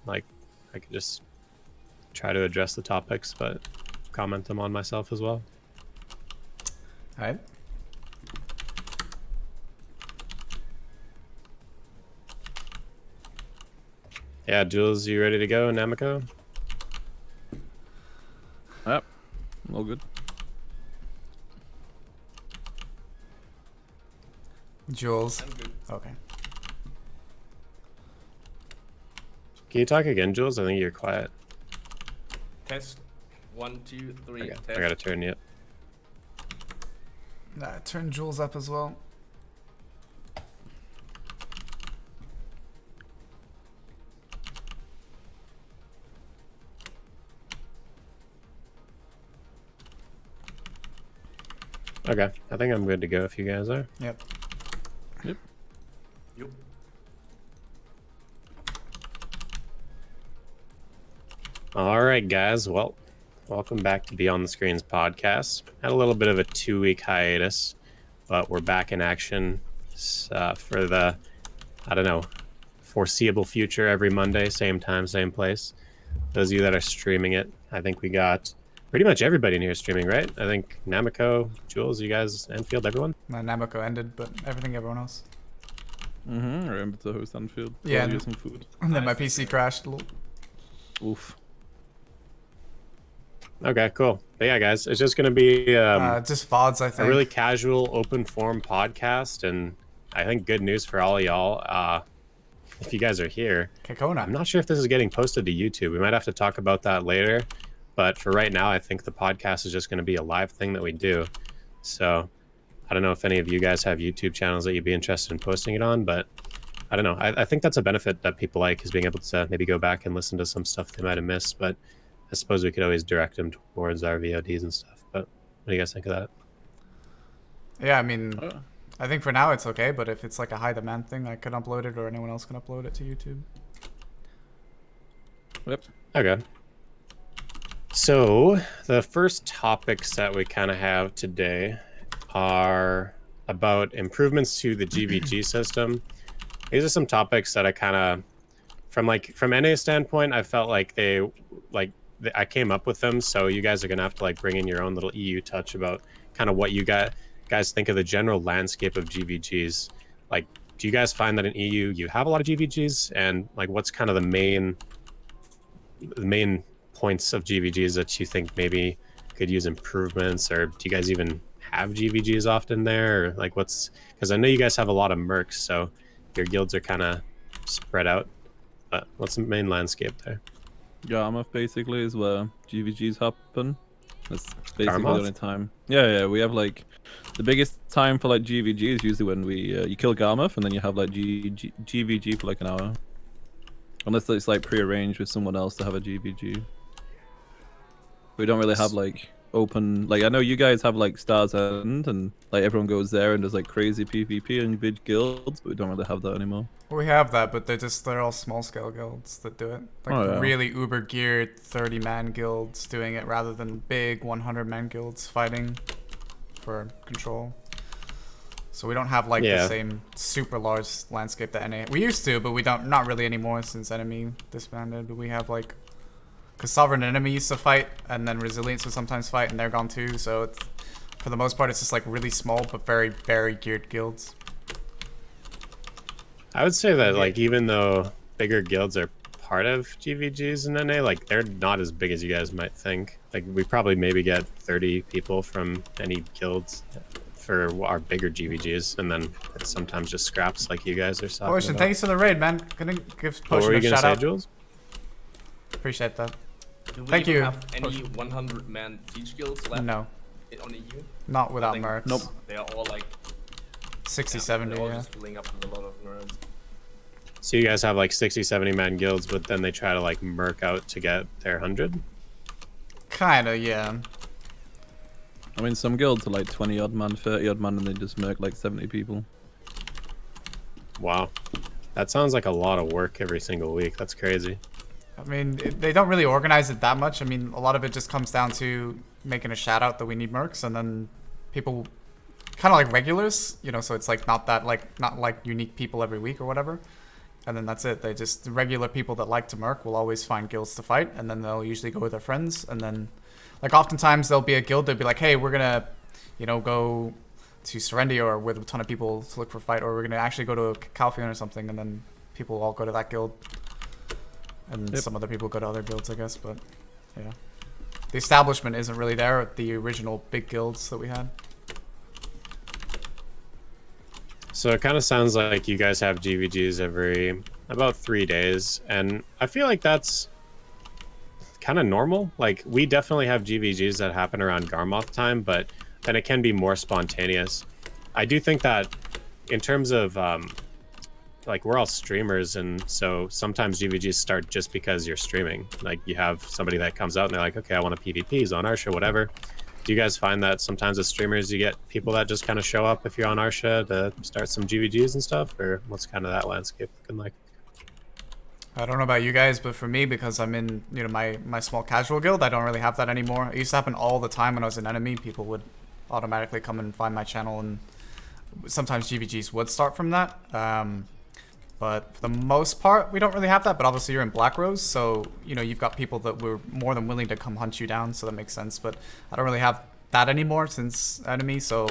Like, I could just try to address the topics, but comment them on myself as well. All right. Yeah, Jules, you ready to go, Namiko? Yep, all good. Jules. I'm good. Okay. Can you talk again, Jules? I think you're quiet. Test. 1, 2, 3. Okay, Test. I gotta turn you up. Turn Jules up as well. Okay, I think I'm good to go if you guys are. Yep. Yep. Yup. All right, guys. Well, welcome back to Beyond the Screens podcast. Had a little bit of a 2-week hiatus, but we're back in action for the, I don't know, foreseeable future every Monday, same time, same place. Those of you that are streaming it, I think we got pretty much everybody in here streaming, right? I think Namiko, Jules, you guys, Anfield, everyone? My Namiko ended, but everyone else. I remember to host Anfield. Yeah, Get some food. And then my PC crashed a little. Oof. Okay, cool. But yeah, guys, it's just going to be Just VODs, I a think. really casual, open forum podcast, and I think good news for all of y'all. If you guys are here, Kekona. I'm not sure if this is getting posted to YouTube. We might have to talk about that later. But for right now, I think the podcast is just going to be a live thing that we do. So I don't know if any of you guys have YouTube channels that you'd be interested in posting it on, but I don't know. I think that's a benefit that people like, is being able to maybe go back and listen to some stuff they might have missed. But I suppose we could always direct them towards our VODs and stuff. But what do you guys think of that? Yeah, I mean, I think for now it's okay, but if it's like a high demand thing, I could upload it or anyone else can upload it to YouTube. Yep. Okay. So the first topics that we kind of have today are about improvements to the GVG system. These are some topics that I kind of, from NA standpoint, I felt like I came up with them. So you guys are gonna have to like bring in your own little EU touch about kind of what you guys think of the general landscape of GVGs. Like, do you guys find that in EU you have a lot of GVGs, and like what's kind of the main points of GVGs that you think maybe could use improvements, or do you guys even have GVGs often there, or like what's, because I know you guys have a lot of mercs, so your guilds are kind of spread out, but what's the main landscape there? Garmoth basically is where GVGs happen. That's basically Garmoth? the only time. Yeah, we have like the biggest time for like GVG is usually when you kill Garmoth, and then you have like GVG for like an hour, unless it's like pre-arranged with someone else to have a GVG. We don't really have like open, like I know you guys have like Stars End, and like everyone goes there and does like crazy PvP and big guilds, but we don't really have that anymore. We have that, but they're all small scale guilds that do it. Like really uber geared 30-man guilds doing it rather than big 100-man guilds fighting for control. So we don't have like the same super large landscape that NA. We used to, but we don't, not really anymore since enemy disbanded. But we have like, because Sovereign Enemy used to fight, and then Resilience would sometimes fight, and they're gone too. So it's, for the most part, it's just like really small but very, very geared guilds. I would say that like even though bigger guilds are part of GVGs in NA, like they're not as big as you guys might think. Like we probably maybe get 30 people from any guilds for our bigger GVGs, and then it's sometimes just scraps like you guys are talking Potion, about. thanks for the raid, man. Gonna give What Potion were you a gonna shout say, out. Jules? Appreciate that. Do we Thank even you. have any 100-man siege guilds left No, on EU? not I without think mercs. Nope. They are all like 60, they're 70, all yeah. just filling up with a lot of nerds. So you guys have like 60, 70 man guilds, but then they try to like merc out to get their 100? Kinda, yeah. I mean, some guilds are like 20 odd man, 30 odd man, and they just merc like 70 people. Wow. That sounds like a lot of work every single week. That's crazy. I mean, they don't really organize it that much. I mean, a lot of it just comes down to making a shout out that we need mercs, and then people kind of like regulars, you know, so it's like not like unique people every week or whatever. and then that's it. The regular people that like to merc will always find guilds to fight, and then they'll usually go with their friends, and then like oftentimes there'll be a guild that'll be like, hey, we're gonna, you know, go to Serendia or with a ton of people to look for a fight, or we're gonna actually go to Calpheon or something, and then people all go to that guild, and some other people go to other guilds, I guess. But yeah, the establishment isn't really there at the original big guilds that we had. So it kind of sounds like you guys have GVGs every about 3 days, and I feel like that's kind of normal. Like, we definitely have GVGs that happen around Garmoth time, but then it can be more spontaneous. I do think that in terms of like, we're all streamers, and so sometimes GVGs start just because you're streaming. Like, you have somebody that comes out and they're like, okay, I want a PvP, he's on Arsha, whatever. Do you guys find that sometimes as streamers you get people that just kind of show up if you're on Arsha to start some GVGs and stuff, or what's kind of that landscape looking like? I don't know about you guys, but for me, because I'm in, you know, my small casual guild, I don't really have that anymore. It used to happen all the time when I was an enemy. People would automatically come and find my channel, and sometimes GVGs would start from that. But for the most part, we don't really have that. But obviously, you're in Black Rose, so you know you've got people that were more than willing to come hunt you down, so that makes sense. But I don't really have that anymore since enemy, so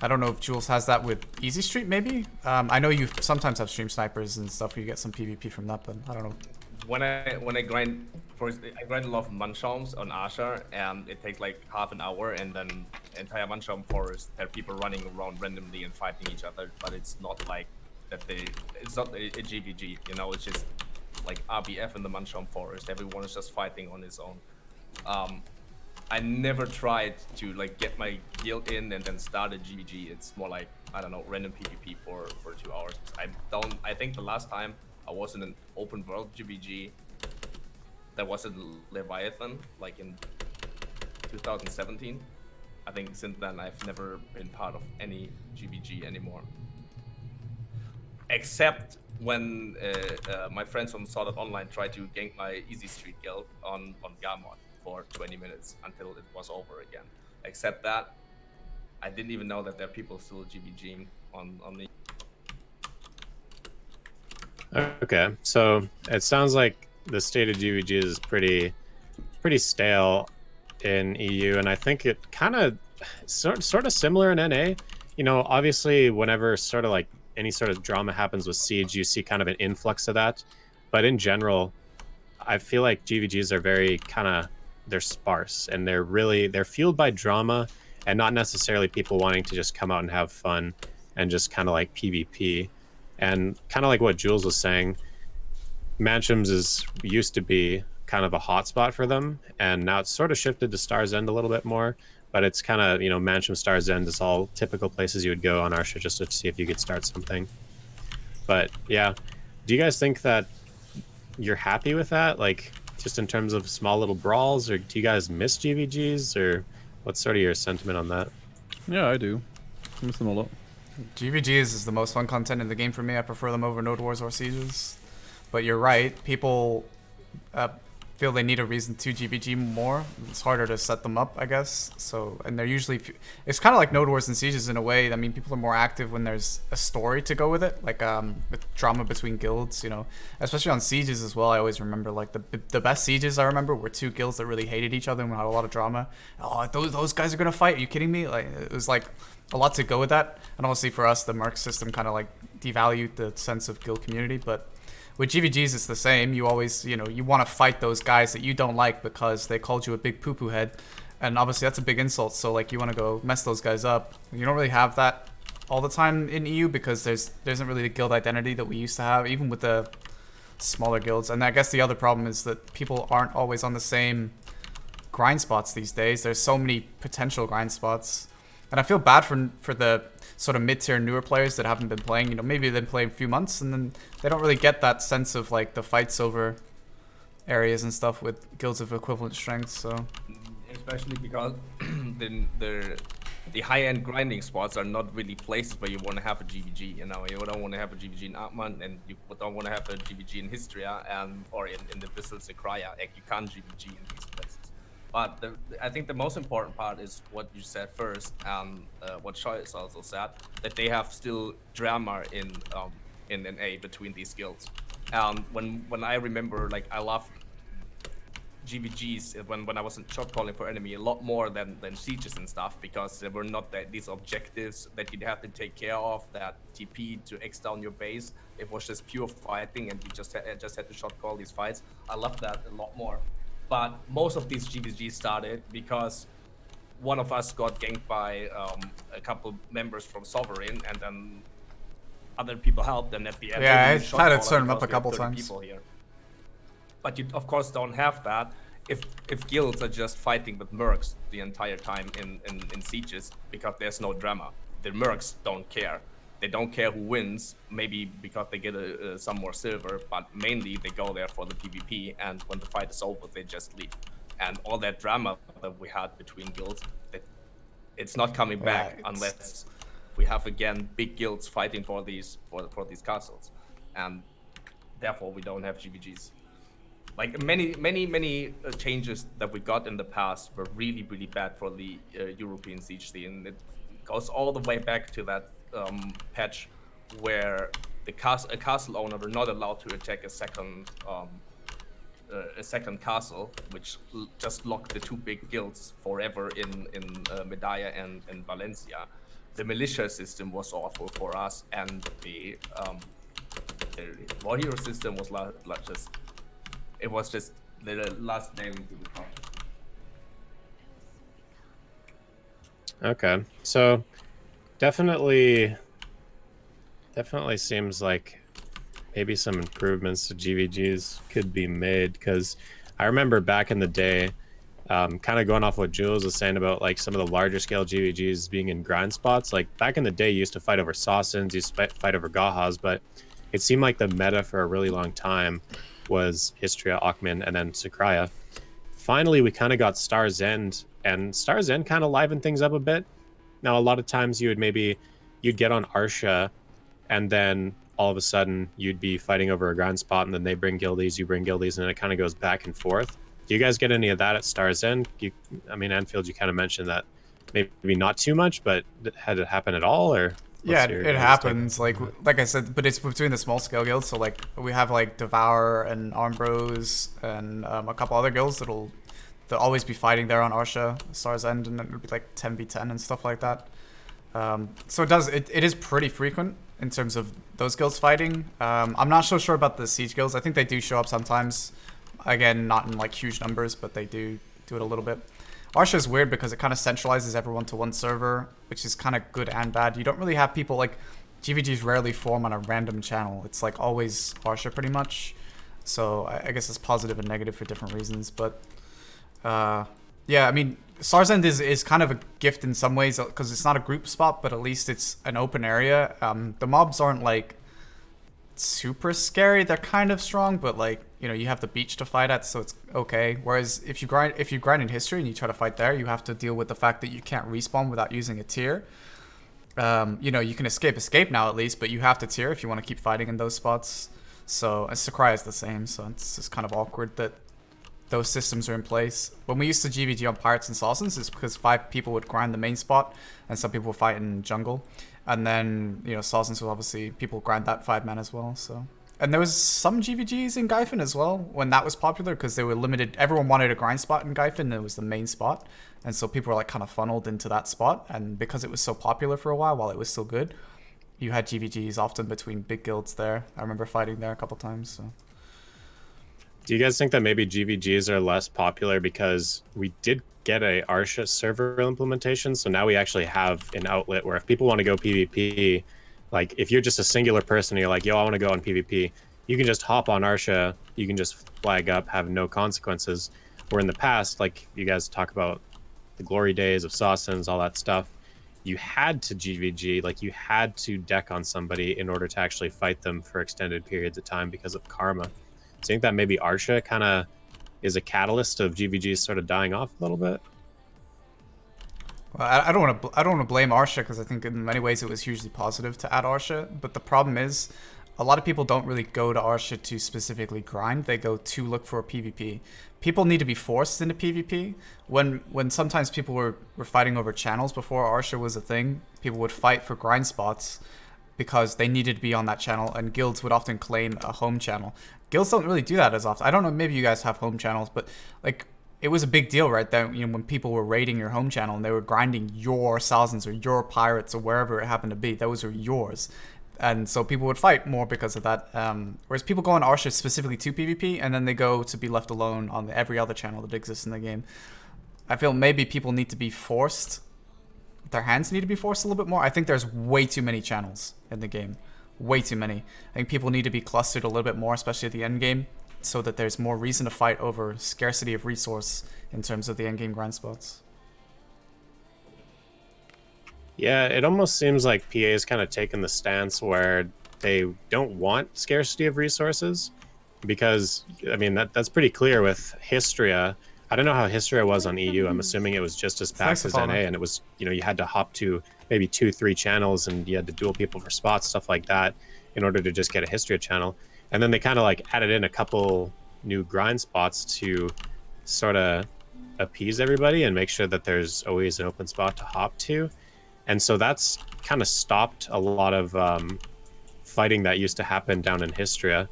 I don't know if Jules has that with Easy Street, maybe. I know you sometimes have stream snipers and stuff where you get some PvP from that, but I don't know. When I grind, I grind a lot of Munchauns on Asha, and it takes like half an hour, and then entire Munchaum forest, there are people running around randomly and fighting each other, but it's not like that it's not a GVG, you know, it's just like RBF in the Munchaum forest, everyone is just fighting on his own. I never tried to like get my guild in and then start a GVG. It's more like, I don't know, random PvP for 2 hours. I think the last time I was in an open world GVG that was in Leviathan, like in 2017. I think since then I've never been part of any GVG anymore. Except when my friends from Sword Art Online tried to gank my Easy Street guild on Garmoth for 20 minutes until it was over again. Except that, I didn't even know that there are people still GVGing on the... Okay, so it sounds like the state of GVG is pretty stale in EU, and I think it kind of sort of similar in NA. You know, obviously, whenever sort of like any sort of drama happens with Siege, you see kind of an influx of that. But in general, I feel like GVGs are very kind of, they're sparse, and they're fueled by drama and not necessarily people wanting to just come out and have fun and just kind of like PvP. And kind of like what Jules was saying, Mansions used to be kind of a hotspot for them, and now it's sort of shifted to Star's End a little bit more, but it's kind of, you know, Mansion, Star's End is all typical places you would go on Arsha just to see if you could start something. But yeah, do you guys think that you're happy with that? Like, just in terms of small little brawls, or do you guys miss GVGs, or what's sort of your sentiment on that? Yeah, I do. I miss them a lot. GVGs is the most fun content in the game for me. I prefer them over Node Wars or Sieges. But you're right, people feel they need a reason to GVG more. It's harder to set them up, I guess. So, and they're usually, it's kind of like Node Wars and Sieges in a way. I mean, people are more active when there's a story to go with it, like with drama between guilds, you know, especially on Sieges as well. I always remember like the best Sieges I remember were two guilds that really hated each other and had a lot of drama. Oh, those guys are gonna fight. Are you kidding me? Like, it was like a lot to go with that. And obviously for us, the merc system kind of like devalued the sense of guild community, but with GVGs, it's the same. You always, you know, you want to fight those guys that you don't like because they called you a big poo-poo head. And obviously that's a big insult. So like you want to go mess those guys up. You don't really have that all the time in EU because there isn't really the guild identity that we used to have, even with the smaller guilds. And I guess the other problem is that people aren't always on the same grind spots these days. There's so many potential grind spots. And I feel bad for the sort of mid-tier newer players that haven't been playing. You know, maybe they've been playing a few months and then they don't really get that sense of like the fights over areas and stuff with guilds of equivalent strength. So especially because the high-end grinding spots are not really places where you want to have a GVG. You know, you don't want to have a GVG in Atman, and you don't want to have a GVG in Histria or in the Bissell Sekraya. Like, you can't GVG in these places. But I think the most important part is what you said first, and what Choice also said, that they have still drama in in A between these guilds. When I remember, like, I love GVGs when I wasn't shot calling for enemy a lot more than sieges and stuff, because there were not these objectives that you'd have to take care of, that TP to X down your base. It was just pure fighting, and you just had to shot call these fights. I love that a lot more. But most of these GVGs started because one of us got ganked by a couple members from Sovereign, and then other people helped, and at the end, yeah, I've had to turn them up a couple times. People here. But you, of course, don't have that if guilds are just fighting with mercs the entire time in sieges, because there's no drama. The mercs don't care. They don't care who wins, maybe because they get some more silver, but mainly they go there for the PvP, and when the fight is over, they just leave. And all that drama that we had between guilds, it's not coming back unless we have, again, big guilds fighting for these castles. And therefore, we don't have GVGs. Like, many changes that we got in the past were really, really bad for the European siege scene. It goes all the way back to that patch where a castle owner were not allowed to attack a second castle, which just locked the two big guilds forever in Medaya and Valencia. The militia system was awful for us, and the war hero system was just the last name to the top. Okay, so definitely seems like maybe some improvements to GVGs could be made, because I remember back in the day, kind of going off what Jules was saying about like some of the larger scale GVGs being in grind spots. Like back in the day, you used to fight over Sausins, you used to fight over Gahas, but it seemed like the meta for a really long time was Histria, Akhmin, and then Sakraya. Finally, we kind of got Star's End, and Star's End kind of livened things up a bit. Now, a lot of times you'd get on Arsha, and then all of a sudden you'd be fighting over a grind spot, and then they bring guildies, you bring guildies, and then it kind of goes back and forth. Do you guys get any of that at Star's End? I mean, Anfield, you kind of mentioned that maybe not too much, but had it happen at all, or? Yeah, it happens. Like I said, but it's between the small scale guilds. So like we have like Devour and Armbros and a couple other guilds they'll always be fighting there on Arsha, Star's End, and it'll be like 10v10 and stuff like that. So it is pretty frequent in terms of those guilds fighting. I'm not so sure about the siege guilds. I think they do show up sometimes. Again, not in like huge numbers, but they do it a little bit. Arsha is weird because it kind of centralizes everyone to one server, which is kind of good and bad. You don't really have people like GVGs rarely form on a random channel. It's like always Arsha pretty much. So I guess it's positive and negative for different reasons. But yeah, I mean, Star's End is kind of a gift in some ways because it's not a group spot, but at least it's an open area. The mobs aren't like super scary. They're kind of strong, but like, you know, you have the beach to fight at, so it's okay. Whereas if you grind in history and you try to fight there, you have to deal with the fact that you can't respawn without using a tier. You know, you can escape now at least, but you have to tier if you want to keep fighting in those spots. So, and Sakraya is the same, so it's just kind of awkward that those systems are in place. When we used to GVG on Pirates and Sausins, it's because 5 people would grind the main spot, and some people would fight in jungle. And then, you know, Sausins will obviously, people grind that 5-man as well, so. And there was some GVGs in Gyfin as well, when that was popular, because they were limited. Everyone wanted a grind spot in Gyfin, and it was the main spot. And so people were like kind of funneled into that spot. And because it was so popular for a while it was still good, you had GVGs often between big guilds there. I remember fighting there a couple times, so. Do you guys think that maybe GVGs are less popular because we did get a Arsha server implementation, so now we actually have an outlet where if people want to go PvP, like if you're just a singular person and you're like, yo, I want to go on PvP, you can just hop on Arsha, you can just flag up, have no consequences. Where in the past, like you guys talk about the glory days of Sausins, all that stuff, you had to GVG, like you had to deck on somebody in order to actually fight them for extended periods of time because of karma. So I think that maybe Arsha kind of is a catalyst of GVGs sort of dying off a little bit. Well, I don't want to blame Arsha because I think in many ways it was hugely positive to add Arsha. But the problem is, a lot of people don't really go to Arsha to specifically grind. They go to look for a PvP. People need to be forced into PvP. When sometimes people were fighting over channels before Arsha was a thing, people would fight for grind spots. because they needed to be on that channel, and guilds would often claim a home channel. Guilds don't really do that as often. I don't know, maybe you guys have home channels, but like it was a big deal, right? That, you know, when people were raiding your home channel and they were grinding your thousands or your pirates or wherever it happened to be, those were yours. And so people would fight more because of that. Whereas people go on Arsha specifically to PvP, and then they go to be left alone on every other channel that exists in the game. I feel maybe people need to be forced. Their hands need to be forced a little bit more. I think there's way too many channels in the game. Way too many. I think people need to be clustered a little bit more, especially at the end game, so that there's more reason to fight over scarcity of resource in terms of the end game grind spots. Yeah, it almost seems like PA is kind of taken the stance where they don't want scarcity of resources, because I mean that's pretty clear with Histria. I don't know how Histria was on EU. I'm assuming it was just as packed as NA, and it was, you know, you had to hop to maybe 2-3 channels, and you had to duel people for spots, stuff like that, in order to just get a Histria channel. And then they kind of like added in a couple new grind spots to sort of appease everybody and make sure that there's always an open spot to hop to. And so that's kind of stopped a lot of fighting that used to happen down in Histria.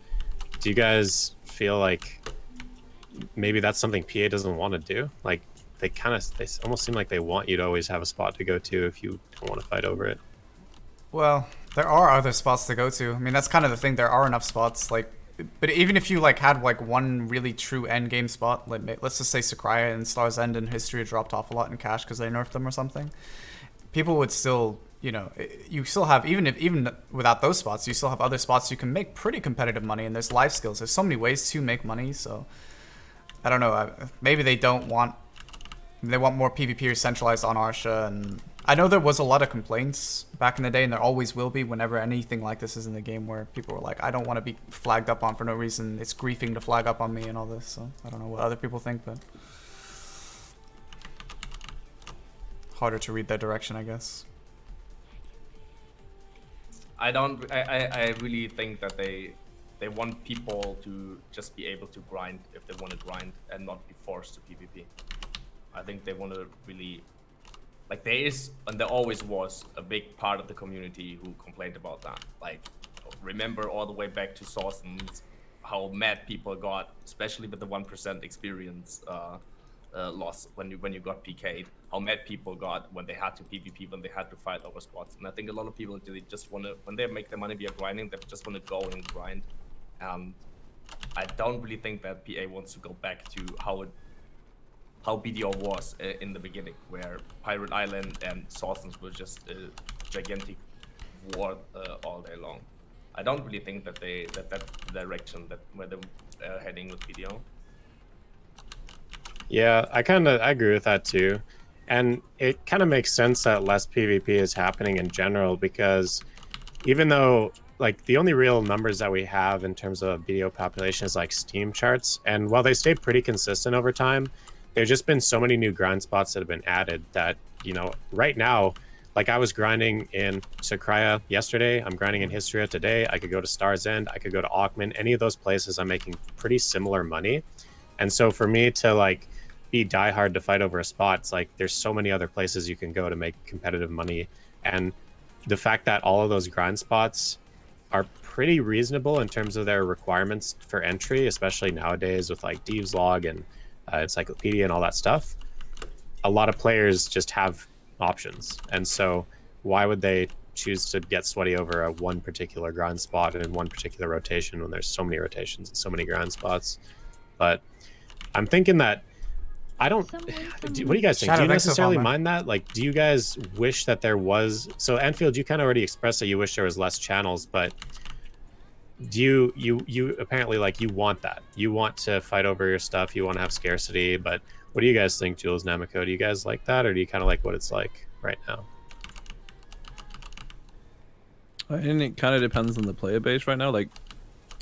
Do you guys feel like maybe that's something PA doesn't want to do? Like they almost seem like they want you to always have a spot to go to if you don't want to fight over it. Well, there are other spots to go to. I mean, that's kind of the thing. There are enough spots. Like, but even if you like had like one really true end game spot, like let's just say Sakraya and Star's End and History dropped off a lot in cash because they nerfed them or something, people would still, you know, you still have, even without those spots, you still have other spots you can make pretty competitive money, and there's life skills. There's so many ways to make money. So I don't know. Maybe they want more PvPers centralized on Arsha, and I know there was a lot of complaints back in the day, and there always will be whenever anything like this is in the game, where people were like, I don't want to be flagged up on for no reason. It's griefing to flag up on me and all this. So I don't know what other people think, but harder to read their direction, I guess. I really think that they want people to just be able to grind if they want to grind and not be forced to PvP. I think they want to really, like, there is and there always was a big part of the community who complained about that. Like, remember all the way back to Sourcens, how mad people got, especially with the 1% experience loss when you got PK'd. How mad people got when they had to PvP, when they had to fight over spots. And I think a lot of people, they just want to, when they make their money via grinding, they just want to go and grind. And I don't really think that PA wants to go back to how BDO was in the beginning, where Pirate Island and Sourcens were just a gigantic war all day long. I don't really think that that's the direction where they're heading with BDO. Yeah, I agree with that too. And it kind of makes sense that less PvP is happening in general, because even though like the only real numbers that we have in terms of BDO population is like Steam charts, and while they stay pretty consistent over time, there's just been so many new grind spots that have been added that, you know, right now, like I was grinding in Sakraya yesterday, I'm grinding in Histria today, I could go to Star's End, I could go to Aukman, any of those places I'm making pretty similar money. And so for me to like be diehard to fight over a spot, it's like there's so many other places you can go to make competitive money. And the fact that all of those grind spots are pretty reasonable in terms of their requirements for entry, especially nowadays with like Deve's Log and Encyclopedia and all that stuff, a lot of players just have options. And so why would they choose to get sweaty over a one particular grind spot and in one particular rotation when there's so many rotations and so many grind spots? But I'm thinking that what do you guys think? Do you necessarily mind that? Like, do you guys wish that there was, so Anfield, you kind of already expressed that you wish there was less channels, but do you apparently, like, you want that, you want to fight over your stuff, you want to have scarcity, but what do you guys think, Jules, Namiko? Do you guys like that, or do you kind of like what it's like right now? I think it kind of depends on the player base right now. Like,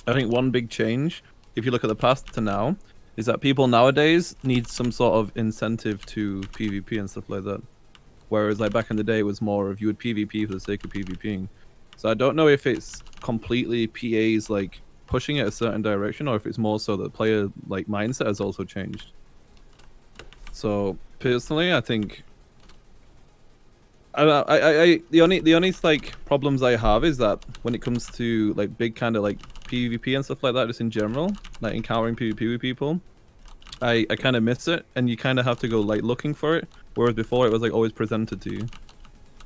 I think one big change, if you look at the past to now, is that people nowadays need some sort of incentive to PvP and stuff like that. Whereas like back in the day, it was more of you would PvP for the sake of PvPing. So I don't know if it's completely PA's like pushing it a certain direction, or if it's more so that the player like mindset has also changed. So personally, I think The only like problems I have is that when it comes to like big kind of like PvP and stuff like that, just in general, like encountering PvP with people, I kind of miss it, and you kind of have to go like looking for it, whereas before it was like always presented to you.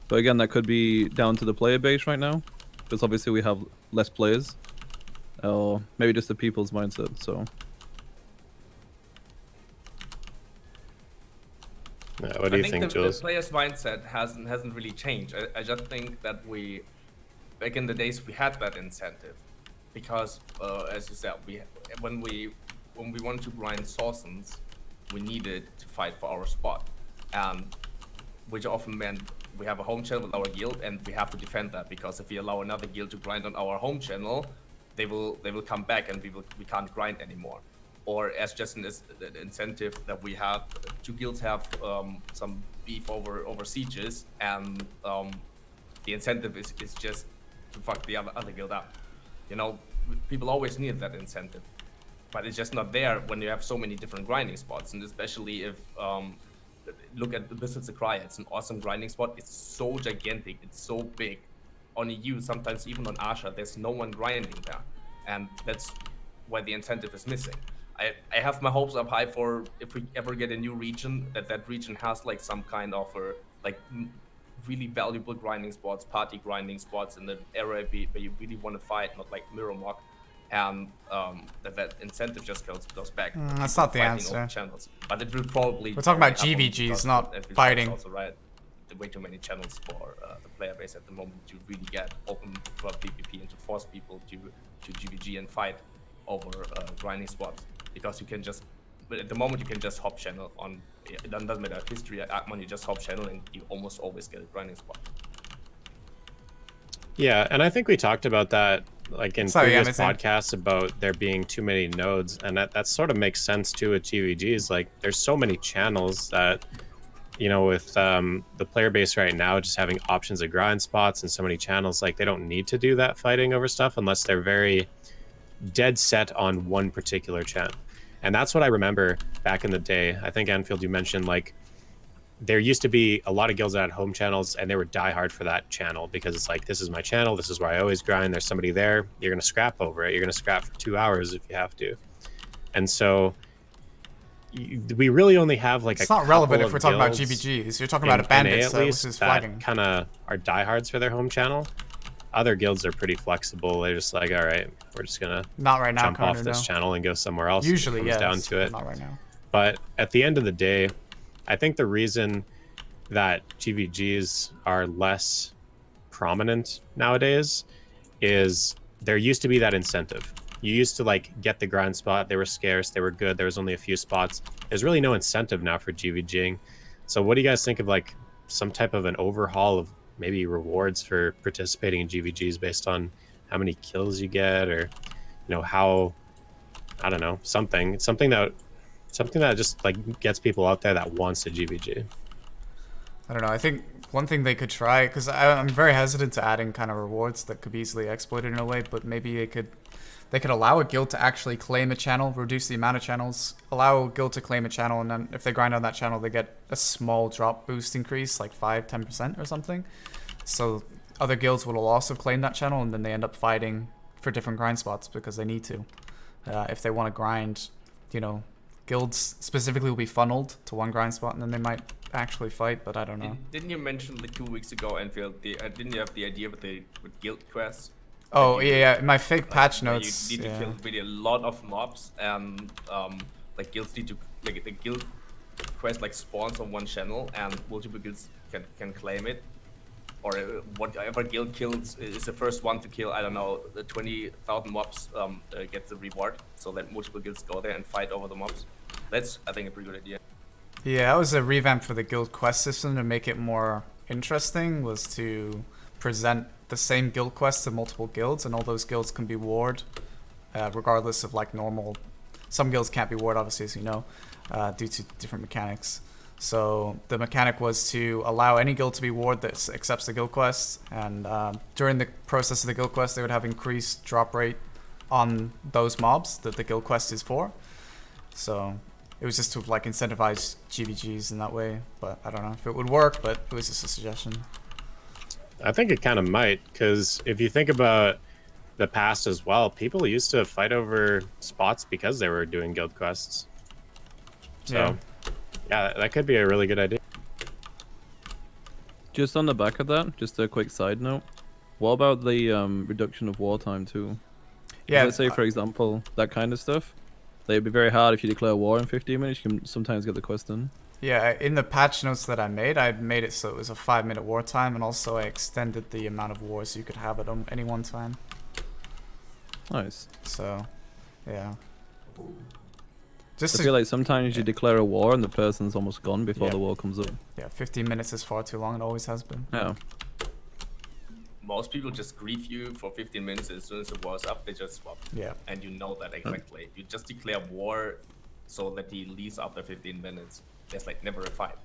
But again, that could be down to the player base right now, because obviously we have less players, or maybe just the people's mindset. So. What do you think, Jules? The player's mindset hasn't really changed. I just think that back in the days, we had that incentive, because as you said, when we wanted to grind Sorsons, we needed to fight for our spot, and which often meant we have a home channel with our guild, and we have to defend that, because if we allow another guild to grind on our home channel, they will come back, and we can't grind anymore. Or as just an incentive that we have, two guilds have some beef over sieges, and the incentive is just to fuck the other guild up. You know, people always need that incentive, but it's just not there when you have so many different grinding spots, and especially if look at the Wizards of Cry. It's an awesome grinding spot. It's so gigantic. It's so big. On EU, sometimes even on Asha, there's no one grinding there, and that's why the incentive is missing. I have my hopes up high for if we ever get a new region, that region has like some kind of like really valuable grinding spots, party grinding spots in the area where you really want to fight, not like Mirror Mock, and that incentive just goes back. That's not the answer. Channels. But it will probably. We're talking about GVGs, not fighting. Also, right, way too many channels for the player base at the moment to really get open for PvP and to force people to GVG and fight over grinding spots. Because you can just, but at the moment you can just hop channel on, it doesn't matter history at Agmon, you just hop channel and you almost always get a grinding spot. Yeah, and I think we talked about that like in previous podcasts about there being too many nodes, and that sort of makes sense too with GVGs. Like there's so many channels that, you know, with the player base right now just having options of grind spots and so many channels, like they don't need to do that fighting over stuff unless they're very dead set on one particular channel. And that's what I remember back in the day. I think, Anfield, you mentioned like there used to be a lot of guilds that had home channels, and they were diehard for that channel because it's like, this is my channel, this is where I always grind, there's somebody there, you're going to scrap over it, you're going to scrap for 2 hours if you have to. And so we really only have like it's not relevant if we're talking about GVGs. You're talking about a bandit, so this is flagging. Kind of are diehards for their home channel. Other guilds are pretty flexible. They're just like, all right, we're just gonna not right now, jump off this channel and go somewhere else. Usually, yes, down to it. Not right now. But at the end of the day, I think the reason that GVGs are less prominent nowadays is there used to be that incentive. You used to like get the grind spot. They were scarce. They were good. There was only a few spots. There's really no incentive now for GVGing. So what do you guys think of like some type of an overhaul of maybe rewards for participating in GVGs based on how many kills you get, or you know how, I don't know, something that just like gets people out there that wants a GVG. I don't know. I think one thing they could try, because I'm very hesitant to adding kind of rewards that could be easily exploited in a way, but maybe they could allow a guild to actually claim a channel, reduce the amount of channels, allow a guild to claim a channel, and then if they grind on that channel, they get a small drop boost increase, like 5-10% or something. So other guilds will also claim that channel, and then they end up fighting for different grind spots because they need to. If they want to grind, you know, guilds specifically will be funneled to one grind spot, and then they might actually fight, but I don't know. Didn't you mention like 2 weeks ago, Anfield, didn't you have the idea with guild quests? Oh, yeah, my fake patch notes. You need to kill really a lot of mobs, and like guilds need to, like the guild quest like spawns on one channel, and multiple guilds can claim it. Or whatever guild kills is the first one to kill, I don't know, the 20,000 mobs gets the reward. So that multiple guilds go there and fight over the mobs. That's, I think, a pretty good idea. Yeah, that was a revamp for the guild quest system to make it more interesting, was to present the same guild quest to multiple guilds, and all those guilds can be warred, regardless of like normal. Some guilds can't be warred, obviously, as you know, due to different mechanics. So the mechanic was to allow any guild to be warred that accepts the guild quest, and during the process of the guild quest, they would have increased drop rate on those mobs that the guild quest is for. So It was just to like incentivize GVGs in that way, but I don't know if it would work, but it was just a suggestion. I think it kind of might, because if you think about the past as well, people used to fight over spots because they were doing guild quests. So, yeah, that could be a really good idea. Just on the back of that, just a quick side note. What about the reduction of wartime too? Yeah. Let's say, for example, that kind of stuff. It'd be very hard if you declare war in 15 minutes. You can sometimes get the quest done. Yeah, in the patch notes that I made it so it was a 5-minute wartime, and also I extended the amount of wars you could have at any one time. Nice. So, yeah. I feel like sometimes you declare a war and the person's almost gone before the war comes up. Yeah, 15 minutes is far too long. It always has been. Yeah. Most people just grief you for 15 minutes. As soon as the war's up, they just swap. Yeah. And you know that exactly. You just declare war so that he leaves after 15 minutes. There's like never a fight.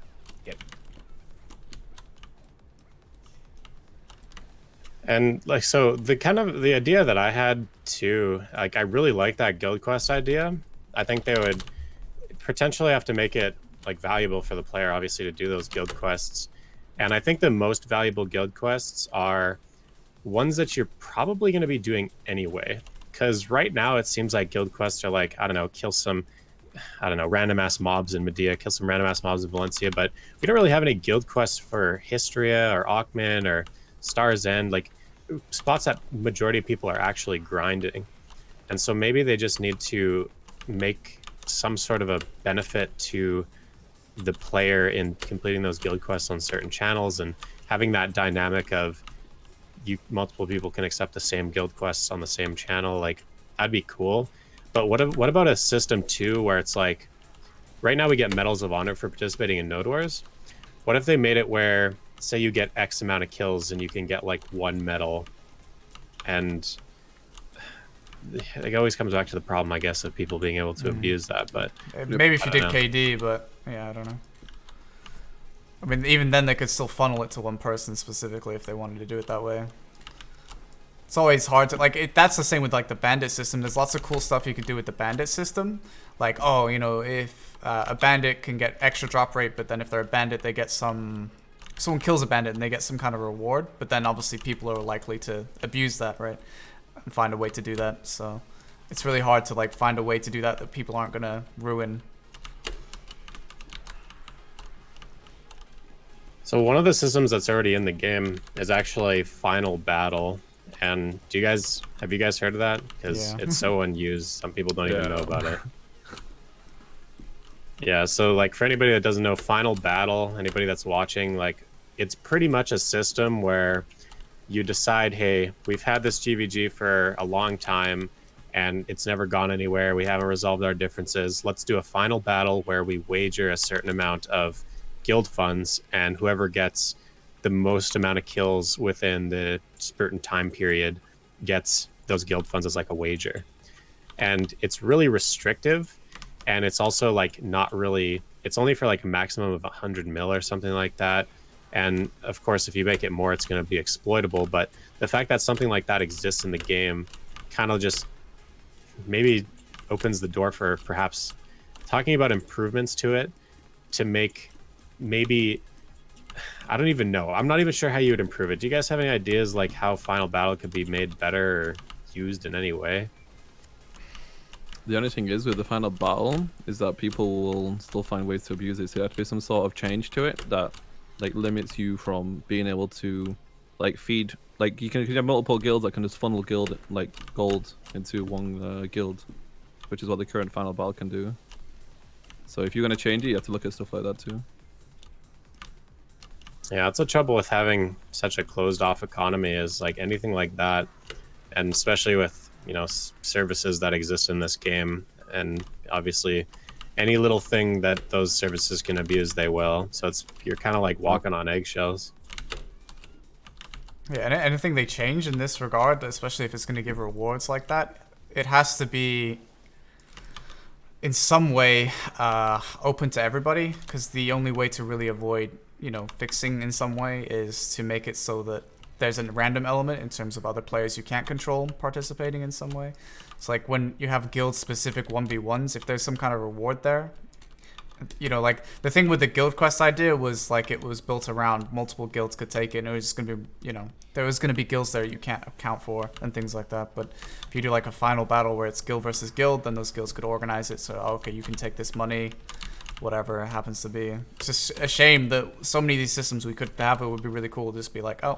And like, so the idea that I had too, like, I really like that guild quest idea. I think they would potentially have to make it like valuable for the player, obviously, to do those guild quests. And I think the most valuable guild quests are ones that you're probably going to be doing anyway. Because right now it seems like guild quests are like, I don't know, kill some, I don't know, random ass mobs in Medea, kill some random ass mobs in Valencia, but we don't really have any guild quests for Histria or Aukman or Star's End, like spots that majority of people are actually grinding. And so maybe they just need to make some sort of a benefit to the player in completing those guild quests on certain channels, and having that dynamic of multiple people can accept the same guild quests on the same channel. Like, that'd be cool. But what about a system too where it's like, right now we get medals of honor for participating in Node Wars. What if they made it where, say you get X amount of kills and you can get like 1 medal, and it always comes back to the problem, I guess, of people being able to abuse that. But maybe if you did KD, but yeah, I don't know. I mean, even then they could still funnel it to one person specifically if they wanted to do it that way. It's always hard to, like, that's the same with like the bandit system. There's lots of cool stuff you could do with the bandit system. Like, oh, you know, if a bandit can get extra drop rate, but then if they're a bandit, they get someone kills a bandit and they get some kind of reward. But then obviously people are likely to abuse that, right? And find a way to do that. So it's really hard to like find a way to do that people aren't gonna ruin. So one of the systems that's already in the game is actually Final Battle. And have you guys heard of that? Because it's so unused, some people don't even know about it. Yeah, so like for anybody that doesn't know Final Battle, anybody that's watching, like, it's pretty much a system where you decide, hey, we've had this GVG for a long time and it's never gone anywhere. We haven't resolved our differences. Let's do a final battle where we wager a certain amount of guild funds, and whoever gets the most amount of kills within the certain time period gets those guild funds as like a wager. And it's really restrictive, and it's also like not really, it's only for like a maximum of 100 mil or something like that. And of course, if you make it more, it's going to be exploitable. But the fact that something like that exists in the game kind of just maybe opens the door for perhaps talking about improvements to it to make maybe, I don't even know. I'm not even sure how you would improve it. Do you guys have any ideas like how Final Battle could be made better or used in any way? The only thing is with the Final Battle is that people will still find ways to abuse it. So there has to be some sort of change to it that like limits you from being able to like feed, like you can have multiple guilds that can just funnel guild like gold into one guild, which is what the current Final Battle can do. So if you're going to change it, you have to look at stuff like that too. Yeah, it's the trouble with having such a closed off economy, is like anything like that, and especially with, you know, services that exist in this game, and obviously any little thing that those services can abuse, they will. So it's, you're kind of like walking on eggshells. Yeah, and anything they change in this regard, especially if it's going to give rewards like that, it has to be in some way open to everybody, because the only way to really avoid, you know, fixing in some way is to make it so that there's a random element in terms of other players you can't control participating in some way. It's like when you have guild specific 1v1s, if there's some kind of reward there, You know, like the thing with the guild quest idea was like it was built around multiple guilds could take it, and it was just gonna be, you know, there was gonna be guilds there you can't account for and things like that. But if you do like a final battle where it's guild versus guild, then those guilds could organize it. So okay, you can take this money, whatever it happens to be. It's just a shame that so many of these systems we could have. It would be really cool to just be like, oh,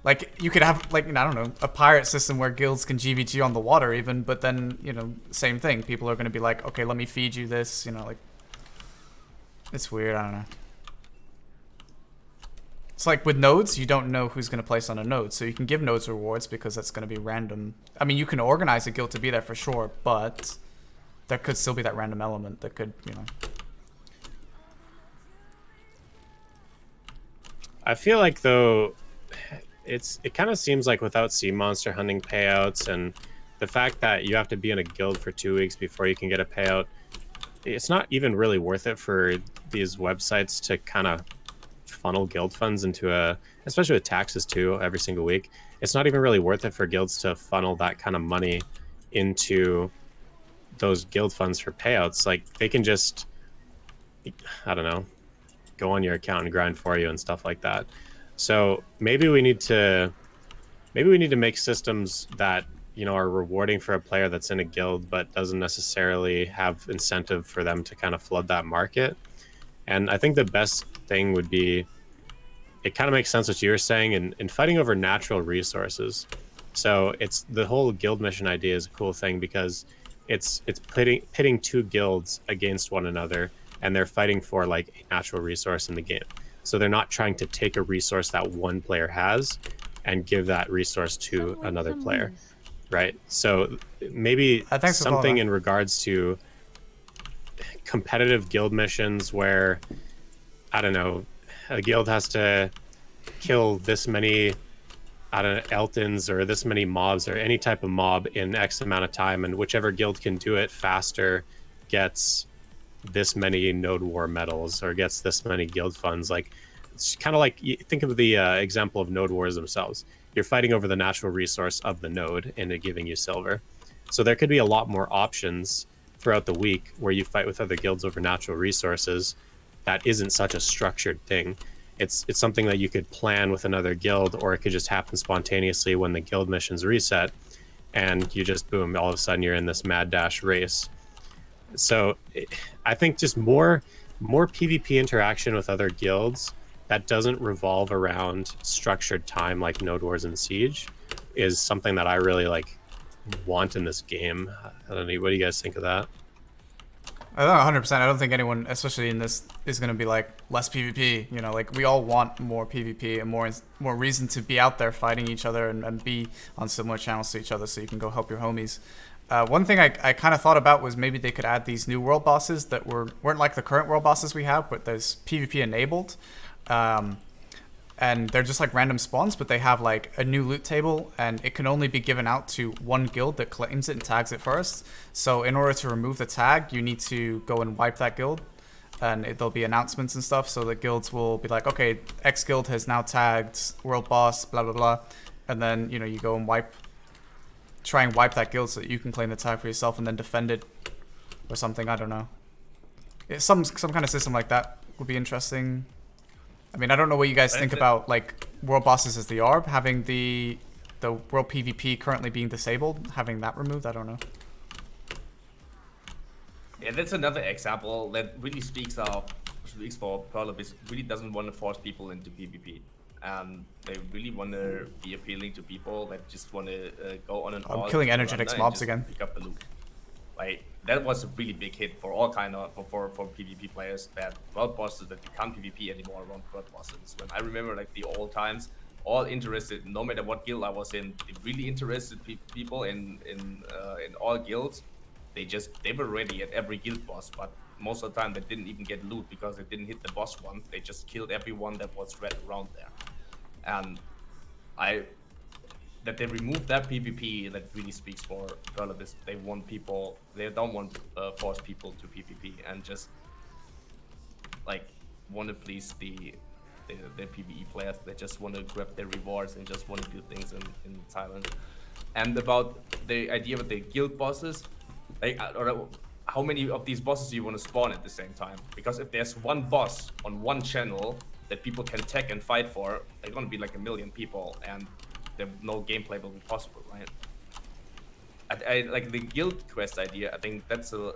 like you could have like, I don't know, a pirate system where guilds can GVG on the water even, but then, you know, same thing. People are gonna be like, okay, let me feed you this, you know, like. It's weird, I don't know. It's like with nodes, you don't know who's going to place on a node, so you can give nodes rewards because that's going to be random. I mean, you can organize a guild to be there for sure, but there could still be that random element that could, you know. I feel like though, it kind of seems like without sea monster hunting payouts and the fact that you have to be in a guild for 2 weeks before you can get a payout, it's not even really worth it for these websites to kind of funnel guild funds into especially with taxes too, every single week. It's not even really worth it for guilds to funnel that kind of money into those guild funds for payouts. Like they can just, I don't know, go on your account and grind for you and stuff like that. So maybe we need to make systems that, you know, are rewarding for a player that's in a guild, but doesn't necessarily have incentive for them to kind of flood that market. And I think the best thing would be, it kind of makes sense what you were saying in fighting over natural resources. So it's the whole guild mission idea is a cool thing because it's pitting 2 guilds against one another, and they're fighting for like a natural resource in the game. So they're not trying to take a resource that one player has and give that resource to another player. Right. So maybe something in regards to competitive guild missions where, I don't know, a guild has to kill this many, I don't know, Eltons or this many mobs or any type of mob in X amount of time, and whichever guild can do it faster gets this many node war medals or gets this many guild funds. Like it's kind of like, you think of the example of node wars themselves. You're fighting over the natural resource of the node and it giving you silver. So there could be a lot more options throughout the week where you fight with other guilds over natural resources. That isn't such a structured thing. It's something that you could plan with another guild, or it could just happen spontaneously when the guild missions reset and you just boom, all of a sudden you're in this mad dash race. So I think just more PvP interaction with other guilds that doesn't revolve around structured time like Node Wars and Siege is something that I really like want in this game. I don't know, what do you guys think of that? I don't know, 100%. I don't think anyone, especially in this, is going to be like less PvP. You know, like we all want more PvP and more reason to be out there fighting each other and be on similar channels to each other so you can go help your homies. One thing I kind of thought about was maybe they could add these new world bosses that weren't like the current world bosses we have, but there's PvP enabled. And they're just like random spawns, but they have like a new loot table, and it can only be given out to one guild that claims it and tags it first. So in order to remove the tag, you need to go and wipe that guild, and there'll be announcements and stuff. So the guilds will be like, okay, X guild has now tagged world boss, blah blah blah, and then you know you go and try and wipe that guild so that you can claim the tag for yourself and then defend it or something. I don't know. Some kind of system like that would be interesting. I mean, I don't know what you guys think about like world bosses as they are, having the world PvP currently being disabled, having that removed. I don't know. Yeah, that's another example that really speaks for Perlabis. Really doesn't want to force people into PvP. They really want to be appealing to people that just want to go on and on. I'm killing energetics mobs again. Pick up the loot. Like that was a really big hit for all kind of for PvP players, that world bosses that can't PvP anymore around world bosses. When I remember like the old times, all interested, no matter what guild I was in, the really interested people in all guilds, they were ready at every guild boss, but most of the time they didn't even get loot because they didn't hit the boss one. They just killed everyone that was red around there. And that they removed that PvP, that really speaks for Perlabis. They don't want force people to PvP and just like want to please the PvE players. They just want to grab their rewards and just want to do things in silence. And about the idea of the guild bosses, like how many of these bosses do you want to spawn at the same time? Because if there's one boss on one channel that people can tech and fight for, there's gonna be like 1 million people, and no gameplay will be possible, right? I like the guild quest idea. I think that's a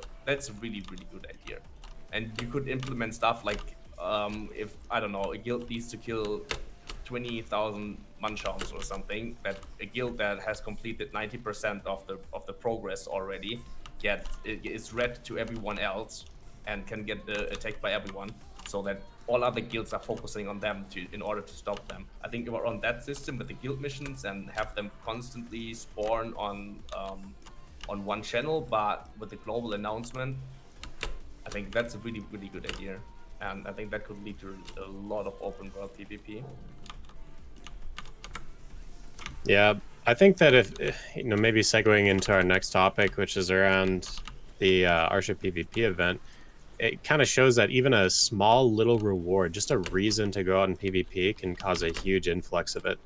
really good idea, and you could implement stuff like if I don't know, a guild needs to kill 20,000 Munchauns or something, that a guild that has completed 90% of the progress already is read to everyone else and can get attacked by everyone, so that all other guilds are focusing on them in order to stop them. I think we're on that system with the guild missions and have them constantly spawn on one channel, but with the global announcement, I think that's a really good idea, and I think that could lead to a lot of open world PvP. Yeah, I think that if maybe segueing into our next topic, which is around the Airship Pvp event, it kind of shows that even a small little reward, just a reason to go out in PvP, can cause a huge influx of it.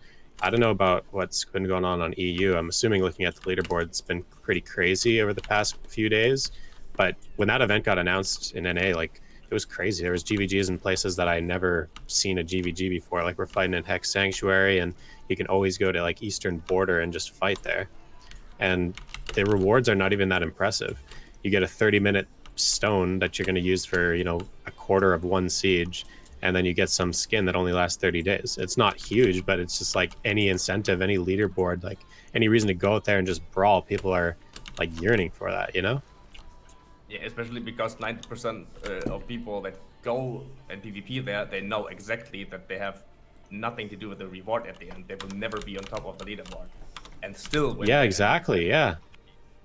I don't know about what's been going on EU. I'm assuming, looking at the leaderboard, it's been pretty crazy over the past few days. But when that event got announced in NA, like, it was crazy. There was GVGs in places that I never seen a GVG before. Like, we're fighting in Hex Sanctuary, and you can always go to like Eastern Border and just fight there. And the rewards are not even that impressive. You get a 30-minute stone that you're going to use for, a quarter of one siege, and then you get some skin that only lasts 30 days. It's not huge, but it's just like any incentive, any leaderboard, like any reason to go out there and just brawl. People are like yearning for that, Yeah, especially because 90% of people that go and PvP there, they know exactly that they have nothing to do with the reward at the end. They will never be on top of the leaderboard, and still win. Yeah, exactly. Yeah.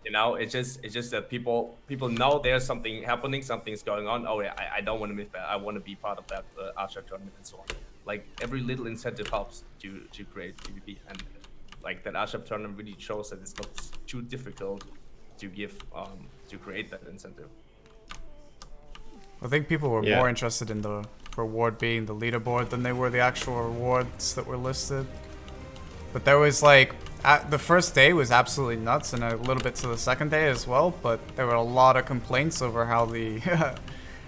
It's just that people know there's something happening, something's going on. Oh yeah, I don't want to miss that. I want to be part of that Airship tournament and so on. Like, every little incentive helps to create PvP, and like that Airship tournament really shows that it's not too difficult to give to create that incentive. I think people were more interested in the reward being the leaderboard than they were the actual rewards that were listed. But there was like, the first day was absolutely nuts, and a little bit to the second day as well, but there were a lot of complaints over how the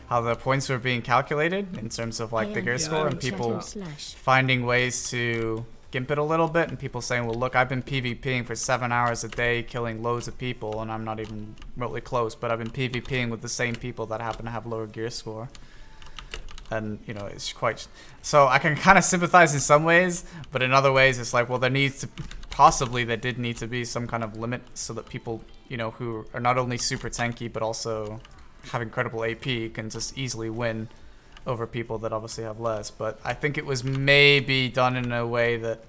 how the points were being calculated in terms of like the gear score, and people finding ways to gimp it a little bit, and people saying, well, look, I've been PvPing for 7 hours a day, killing loads of people, and I'm not even remotely close, but I've been PvPing with the same people that happen to have lower gear score. And, it's quite... So I can kind of sympathize in some ways, but in other ways, it's like, well, there needs to... Possibly there did need to be some kind of limit so that people, who are not only super tanky, but also have incredible AP, can just easily win over people that obviously have less. But I think it was maybe done in a way that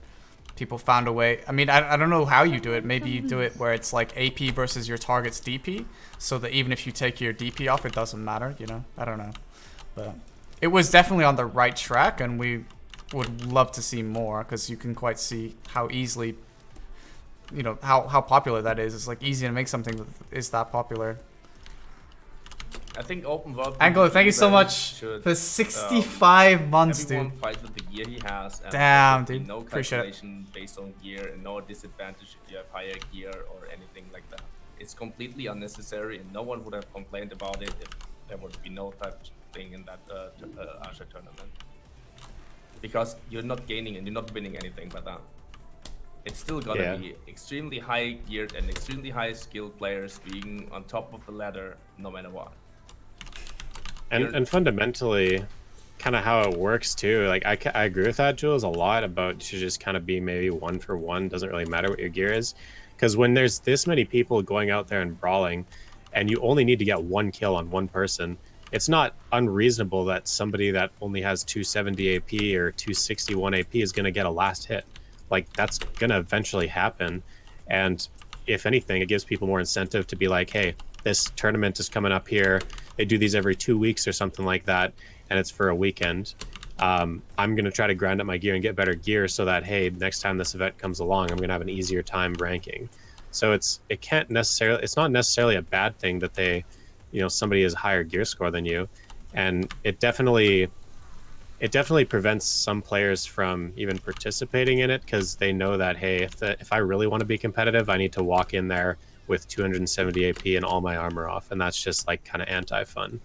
people found a way. I mean, I don't know how you do it. Maybe you do it where it's like AP versus your target's DP, so that even if you take your DP off, it doesn't matter, I don't know. But it was definitely on the right track, and we would love to see more, because you can quite see how easily, how popular that is. It's like easy to make something that is that popular. I think open world. Anglo, thank you so much for 65 months, dude. Everyone fights with the gear he has. And damn, dude. No Appreciate calculation based on gear, and no disadvantage if you have higher gear or anything like that. It's completely unnecessary, and no one would have complained about it if there would be no such thing in that Airship tournament. Because you're not gaining and you're not winning anything by that. It's still gonna be extremely high geared and extremely high skilled players being on top of the ladder no matter what. And fundamentally, kind of how it works too. Like, I agree with that, Jules, a lot about to just kind of be maybe 1 for 1. Doesn't really matter what your gear is, because when there's this many people going out there and brawling, and you only need to get 1 kill on one person, it's not unreasonable that somebody that only has 270 AP or 261 AP is going to get a last hit. Like, that's going to eventually happen. And if anything, it gives people more incentive to be like, hey, this tournament is coming up here. They do these every 2 weeks or something like that, and it's for a weekend. I'm going to try to grind up my gear and get better gear so that, hey, next time this event comes along, I'm going to have an easier time ranking. So it's not necessarily a bad thing that they, somebody has higher gear score than you. And it definitely prevents some players from even participating in it, because they know that, hey, if I really want to be competitive, I need to walk in there with 270 AP and all my armor off, and that's just like kind of anti-fun.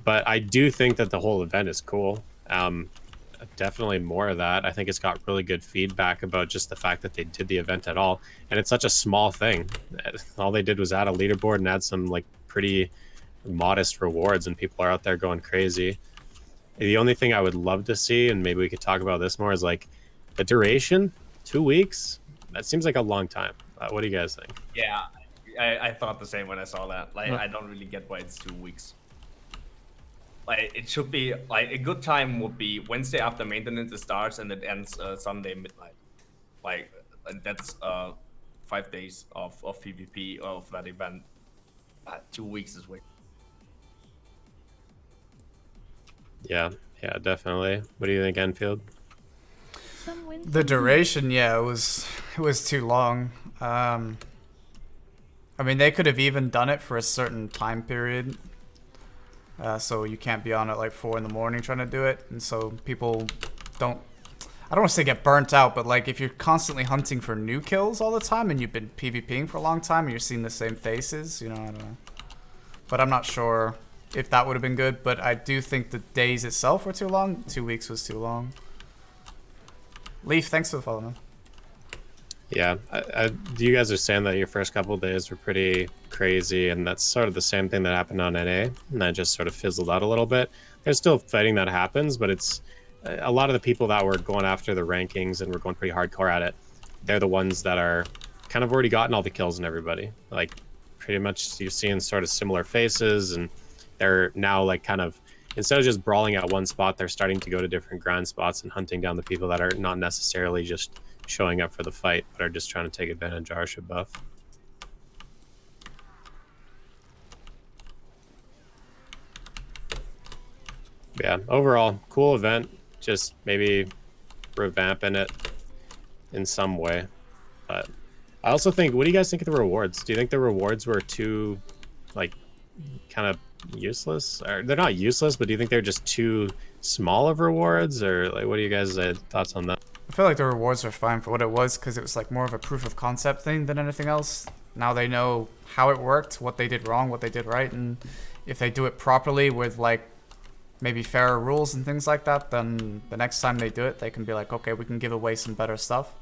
But I do think that the whole event is cool. Definitely more of that. I think it's got really good feedback about just the fact that they did the event at all, and it's such a small thing. All they did was add a leaderboard and add some like pretty modest rewards, and people are out there going crazy. The only thing I would love to see, and maybe we could talk about this more, is like the duration. 2 weeks, that seems like a long time. What do you guys think? Yeah, I thought the same when I saw that. Like, I don't really get why it's 2 weeks. Like, it should be like a good time would be Wednesday after maintenance. It starts and it ends Sunday midnight. Like, and that's 5 days of PvP of that event. 2 weeks is way. Yeah, definitely. What do you think, Anfield? The duration, yeah, it was too long. I mean, they could have even done it for a certain time period. So you can't be on at like 4 in the morning trying to do it, and so people don't. I don't want to say get burnt out, but like if you're constantly hunting for new kills all the time and you've been PvPing for a long time and you're seeing the same faces, you know, I don't know. But I'm not sure if that would have been good. But I do think the days itself were too long. 2 weeks was too long. Leaf, thanks for the follow, man. Yeah, you guys are saying that your first couple of days were pretty crazy, and that's sort of the same thing that happened on NA, and that just sort of fizzled out a little bit. There's still fighting that happens, but it's a lot of the people that were going after the rankings and were going pretty hardcore at it. They're the ones that are kind of already gotten all the kills and everybody. Like, pretty much you're seeing sort of similar faces, and they're now like kind of, instead of just brawling at one spot, they're starting to go to different grind spots and hunting down the people that are not necessarily just showing up for the fight, but are just trying to take advantage of Airship buff. Yeah, overall, cool event. Just maybe revamping it in some way. But I also think, what do you guys think of the rewards? Do you think the rewards were too, like, kind of useless? Or they're not useless, but do you think they're just too small of rewards? Or like, what are you guys' thoughts on that? I feel like the rewards were fine for what it was, because it was like more of a proof of concept thing than anything else. Now they know how it worked, what they did wrong, what they did right, and if they do it properly with like maybe fairer rules and things like that, then the next time they do it, they can be like, okay, we can give away some better stuff.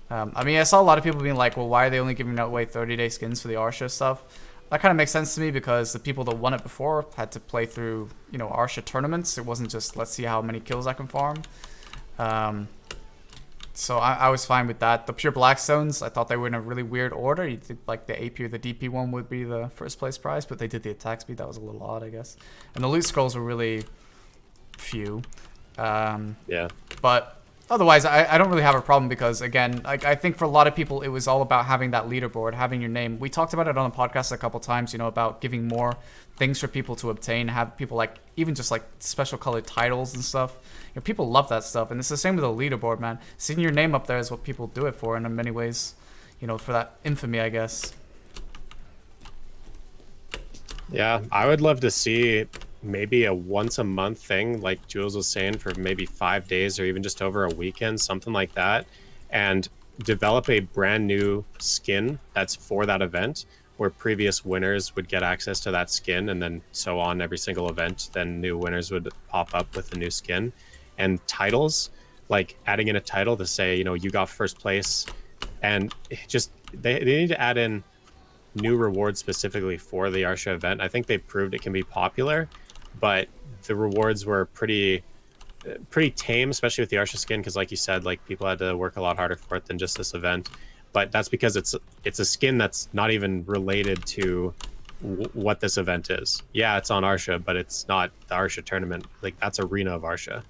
I mean, I saw a lot of people being like, well, why are they only giving away 30-day skins for the Arsha stuff? That kind of makes sense to me, because the people that won it before had to play through, you know, Arsha tournaments. It wasn't just, let's see how many kills I can farm. So I was fine with that. The pure Blackstones, I thought they were in a really weird order. You'd think like the AP or the DP one would be the first place prize, but they did the attack speed. That was a little odd, I guess. And the loot scrolls were really few. Yeah. But otherwise, I don't really have a problem, because, again, like, I think for a lot of people, it was all about having that leaderboard, having your name. We talked about it on the podcast a couple times, you know, about giving more things for people to obtain, have people, like, even just, like, special colored titles and stuff. You know, people love that stuff, and it's the same with the leaderboard, man. Seeing your name up there is what people do it for, and in many ways, you know, for that infamy, I guess. Yeah, I would love to see maybe a once-a-month thing, like Jules was saying, for maybe 5 days or even just over a weekend, something like that, and develop a brand new skin that's for that event, where previous winners would get access to that skin, and then so on every single event. Then new winners would pop up with a new skin. And titles, like adding in a title to say, you know, you got first place, and just they need to add in new rewards specifically for the Arsha event. I think they've proved it can be popular, but the rewards were pretty tame, especially with the Arsha skin, because like you said, like people had to work a lot harder for it than just this event. But that's because it's a skin that's not even related to what this event is. Yeah, it's on Arsha, but it's not the Arsha tournament. Like, that's Arena of Arsha.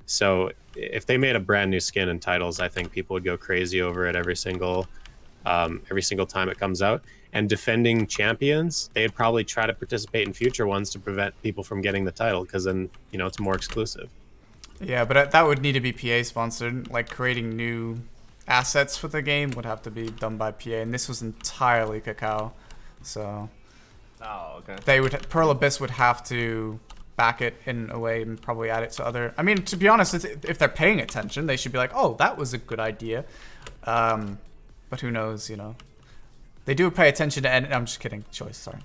So if they made a brand new skin and titles, I think people would go crazy over it every single time it comes out. And defending champions, they'd probably try to participate in future ones to prevent people from getting the title, because then, you know, it's more exclusive. Yeah, but that would need to be PA sponsored. Like, creating new assets for the game would have to be done by PA, and this was entirely Cacao. So Oh, okay. they would, Pearl Abyss would have to back it in a way and probably add it to other. I mean, to be honest, if they're paying attention, they should be like, oh, that was a good idea. But who knows, you know? They do pay attention to. I'm just kidding. Choice, sorry.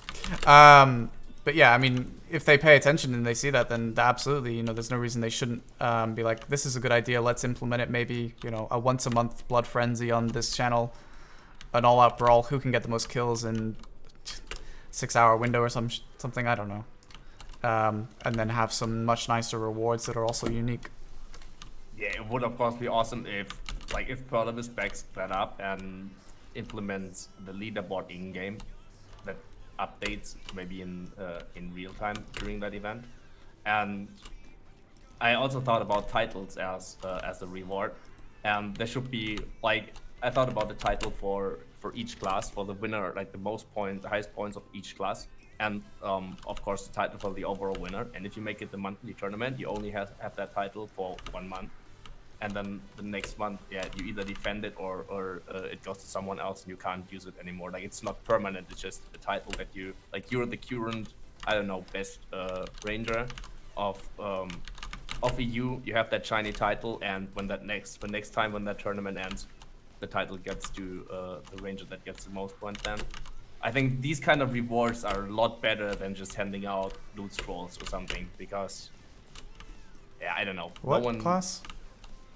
But yeah, I mean, if they pay attention and they see that, then absolutely, you know, there's no reason they shouldn't be like, this is a good idea. Let's implement it. Maybe, you know, a once a month blood frenzy on this channel, an all out brawl. Who can get the most kills in 6-hour window or something? I don't know. And then have some much nicer rewards that are also unique. Yeah, it would of course be awesome if Perlevis backs that up and implements the leaderboard in game that updates maybe in real time during that event. And I also thought about titles as a reward, and there should be like, I thought about the title for each class, for the winner, like the highest points of each class, and of course the title for the overall winner. And if you make it the monthly tournament, you only have that title for 1 month, and then the next month, yeah, you either defend it or it goes to someone else and you can't use it anymore. Like, it's not permanent, it's just a title that you, like, you're the current, I don't know, best ranger of EU. You have that shiny title, and when the next time when that tournament ends, the title gets to the ranger that gets the most points. Then I think these kind of rewards are a lot better than just handing out loot scrolls or something, because yeah, I don't know, What no one class?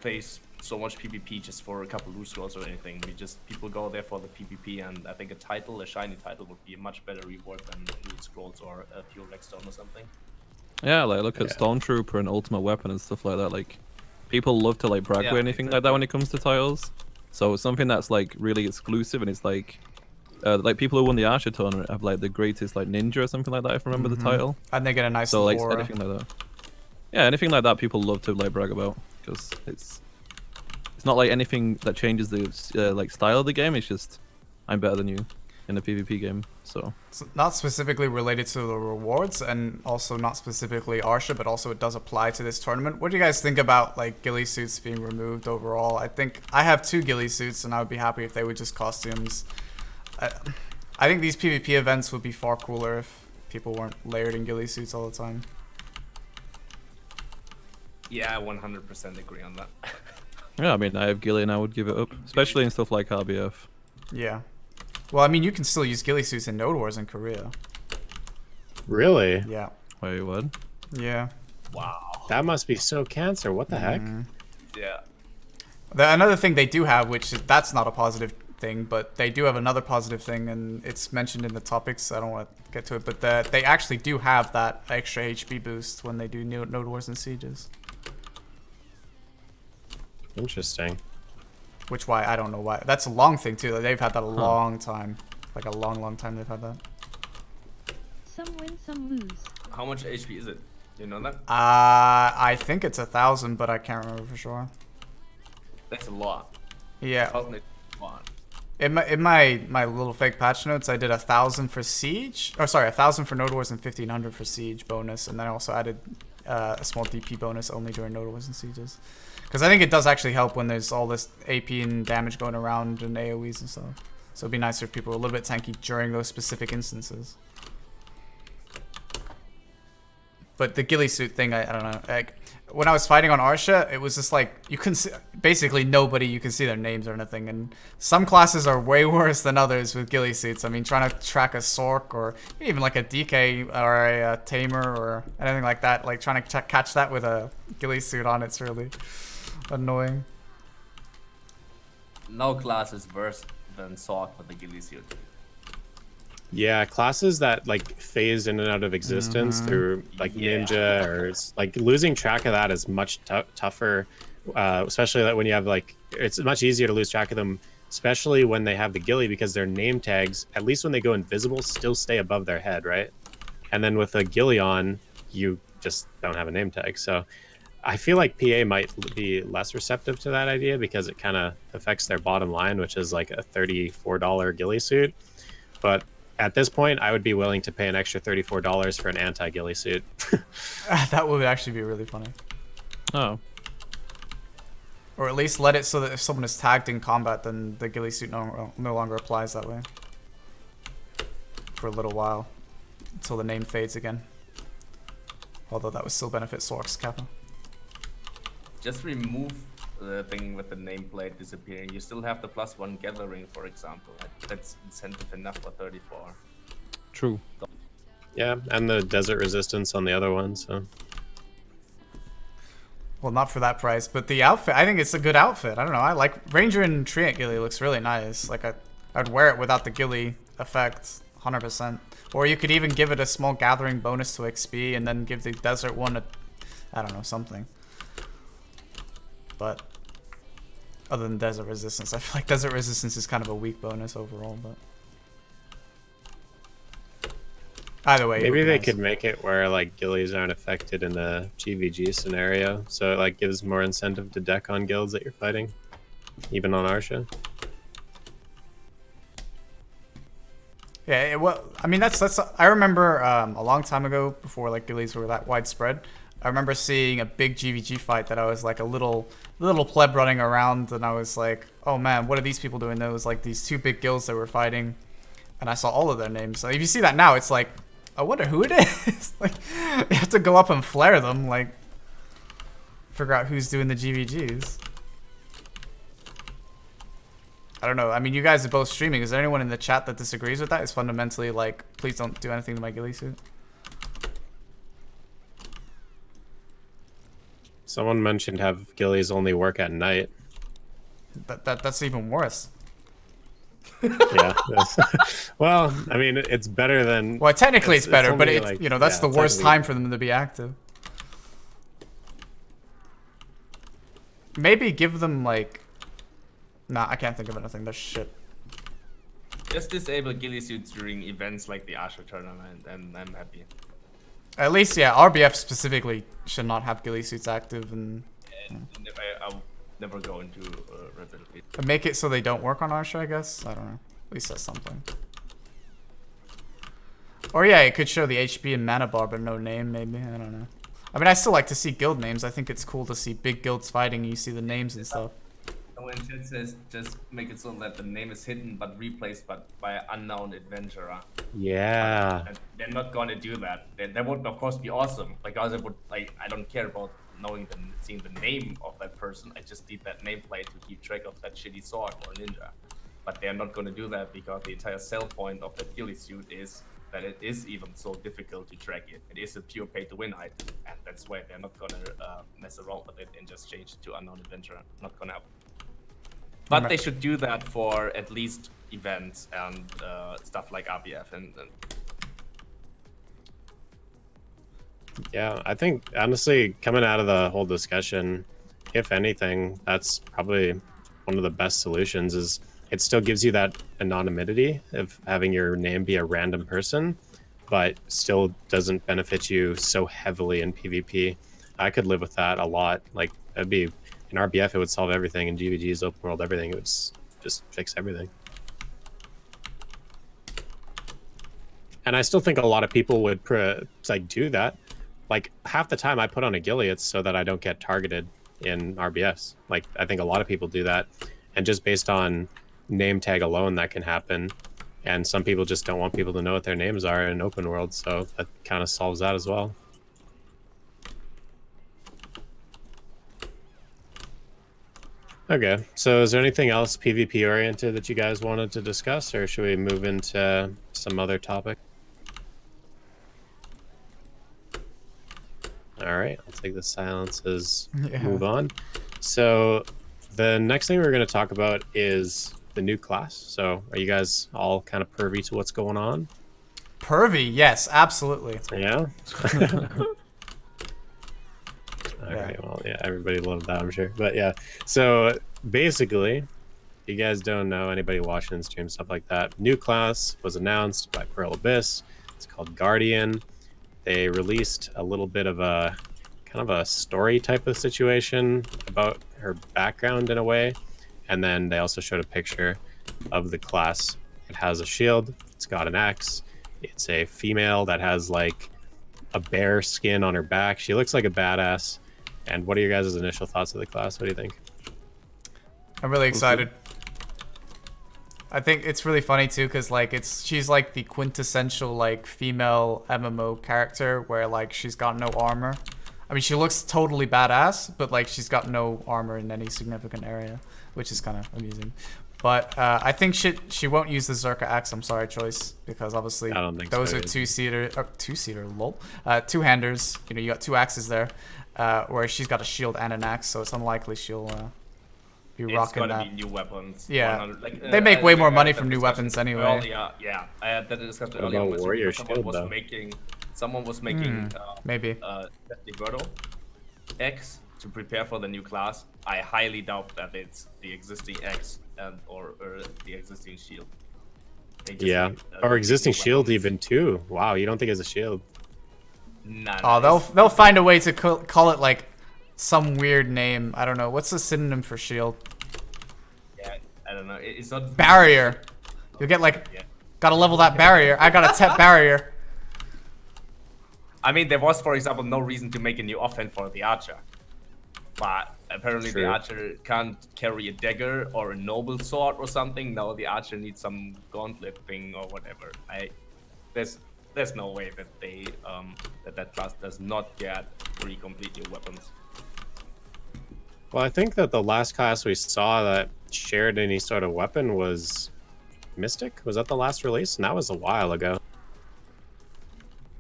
plays so much PvP just for a couple loot scrolls or anything. People go there for the PvP, and I think a shiny title would be a much better reward than loot scrolls or a pure redstone or something. Yeah, like look at Stormtrooper and Ultimate Weapon and stuff like that. Like, people love to like brag with anything like that when it comes to titles. So something that's like really exclusive, and it's like people who won the Arsha tournament have like the greatest like ninja or something like that, if I remember the title. And they get a nice So like aura. anything like that. Yeah, anything like that people love to like brag about, because it's not like anything that changes the like style of the game. It's just, I'm better than you in a PvP game. So It's not specifically related to the rewards, and also not specifically Arsha, but also it does apply to this tournament. What do you guys think about like ghillie suits being removed overall? I think I have 2 ghillie suits, and I would be happy if they were just costumes. I think these PvP events would be far cooler if people weren't layered in ghillie suits all the time. Yeah, I 100% agree on that. yeah, I mean, I have ghillie and I would give it up, especially in stuff like RBF. Yeah. Well, I mean, you can still use ghillie suits in Node Wars in Korea. Really? Yeah. Wait, what? Yeah. Wow. That must be so cancer. What the heck? Yeah. Another thing they do have, which that's not a positive thing, but they do have another positive thing, and it's mentioned in the topics. I don't want to get to it, but they actually do have that extra HP boost when they do Node Wars and Sieges. Interesting. Which why I don't know why. That's a long thing too. They've had that a long time, like a long time. They've had that. Some win, some lose. How much HP is it? Do you know that? I think it's 1,000, but I can't remember for sure. That's a lot. Yeah. 1,000 is a lot. In my little fake patch notes, I did 1,000 for Siege. Or sorry, 1,000 for Node Wars and 1,500 for Siege bonus, and then I also added a small DP bonus only during Node Wars and Sieges. Because I think it does actually help when there's all this AP and damage going around and AoEs and stuff. So it'd be nicer if people were a little bit tanky during those specific instances. But the ghillie suit thing, I don't know. Like, when I was fighting on Arsha, it was just like, you couldn't see, basically nobody, you can see their names or anything. And some classes are way worse than others with ghillie suits. I mean, trying to track a Sork or even like a DK or a Tamer or anything like that, like trying to catch that with a ghillie suit on, it's really annoying. No class is worse than Sork with the ghillie suit. Yeah, classes that like phase in and out of existence through like ninja, or it's like losing track of that is much tougher, especially that when you have like, it's much easier to lose track of them, especially when they have the ghillie, because their name tags, at least when they go invisible, still stay above their head, right? And then with a ghillie on, you just don't have a name tag. So I feel like PA might be less receptive to that idea because it kind of affects their bottom line, which is like a $34 ghillie suit. But at this point, I would be willing to pay an extra $34 for an anti-ghillie suit. That would actually be really funny. Oh. Or at least let it so that if someone is tagged in combat, then the ghillie suit no longer applies that way. For a little while. Until the name fades again. Although that would still benefit Sorks Kappa. Just remove the thing with the nameplate disappearing. You still have the +1 gathering, for example. That's incentive enough for 34. True. Yeah, and the desert resistance on the other one, so. Well, not for that price, but the outfit, I think it's a good outfit. I don't know, I like Ranger and Treant Ghillie looks really nice. Like, I'd wear it without the Ghillie effect, 100%. Or you could even give it a small gathering bonus to XP and then give the desert one a, I don't know, something. But other than desert resistance, I feel like desert resistance is kind of a weak bonus overall, but either way. Maybe they could make it where like Ghillies aren't affected in the GVG scenario, so it like gives more incentive to deck on guilds that you're fighting, even on Arsha. Yeah, well, I mean that's. I remember a long time ago, before like Ghillies were that widespread. I remember seeing a big GVG fight that I was like a little pleb running around, and I was like, oh man, what are these people doing? There was like these two big guilds that were fighting, and I saw all of their names. So if you see that now, it's like, I wonder who it is. Like, you have to go up and flare them, like, figure out who's doing the GVGs. I don't know. I mean, you guys are both streaming. Is there anyone in the chat that disagrees with that? It's fundamentally like, please don't do anything to my ghillie suit. Someone mentioned have ghillies only work at night. That's even worse. Yeah. Well, I mean, it's better than. Well, technically it's better, but it's, like, you know, that's the worst time for them to be active. Maybe give them like. Nah, I can't think of anything. That's shit. Just disable ghillie suits during events like the Asher tournament, and I'm happy. At least, yeah, RBF specifically should not have ghillie suits active, and I'll never go into Rebel. make it so they don't work on Arsha, I guess. I don't know. At least that's something. Or yeah, it could show the HP and mana bar, but no name, maybe. I don't know. I mean, I still like to see guild names. I think it's cool to see big guilds fighting and you see the names and stuff. When chat says just make it so that the name is hidden but replaced by an unknown adventurer. Yeah. And they're not gonna do that. That would of course be awesome. Because it would like I don't care about seeing the name of that person. I just need that nameplate to keep track of that shitty sword or ninja. But they're not gonna do that because the entire sell point of that ghillie suit is that it is even so difficult to track it. It is a pure pay-to-win item, and that's why they're not gonna mess around with it and just change it to unknown adventurer. Not gonna happen. But they should do that for at least events and stuff like RBF and Yeah, I think honestly, coming out of the whole discussion, if anything, that's probably one of the best solutions. Is it still gives you that anonymity of having your name be a random person, but still doesn't benefit you so heavily in PvP. I could live with that a lot. Like that'd be. In RBF, it would solve everything. In GVG's open world, everything. It would just fix everything. And I still think a lot of people would like do that. Like half the time I put on a ghillie, it's so that I don't get targeted in RBFs. Like I think a lot of people do that, and just based on name tag alone, that can happen. And some people just don't want people to know what their names are in open world, so that kind of solves that as well. Okay, so is there anything else PvP oriented that you guys wanted to discuss, or should we move into some other topic? All right, I'll take the silence as move on. So the next thing we're going to talk about is the new class. So are you guys all kind of pervy to what's going on? Pervy, yes, absolutely. Yeah? All right, well, yeah, everybody loved that, I'm sure. But yeah, so basically, if you guys don't know, anybody watching the stream, stuff like that, new class was announced by Pearl Abyss. It's called Guardian. They released a little bit of a kind of a story type of situation about her background in a way. And then they also showed a picture of the class. It has a shield. It's got an axe. It's a female that has like a bear skin on her back. She looks like a badass. And what are your guys' initial thoughts of the class? What do you think? I'm really excited. I think it's really funny too, because like she's like the quintessential like female MMO character where like she's got no armor. I mean, she looks totally badass, but like she's got no armor in any significant area, which is kind of amusing. But I think she won't use the Zerka axe. I'm sorry, Choice, because obviously those are two-seater, lol, two-handers. You know, you got two axes there, where she's got a shield and an axe, so it's unlikely she'll be rocking that. It's gonna be new weapons. Yeah, they make way more money from new weapons anyway. Well, yeah. I had that discussion earlier. About warrior shield, though. Someone was making maybe Diverto X to prepare for the new class. I highly doubt that it's the existing X or the existing shield. Yeah, or existing shield even too. Wow, you don't think it's a shield? Nah, they'll find a way to call it like some weird name. I don't know. What's the synonym for shield? Yeah, I don't know. It's not barrier. You'll get like gotta level that barrier. I got a tep barrier. I mean, there was, for example, no reason to make a new offhand for the archer. But apparently the archer can't carry a dagger or a noble sword or something. Now the archer needs some gauntlet thing or whatever. There's no way that they that class does not get 3 complete new weapons. Well, I think that the last class we saw that shared any sort of weapon was Mystic. Was that the last release? And that was a while ago.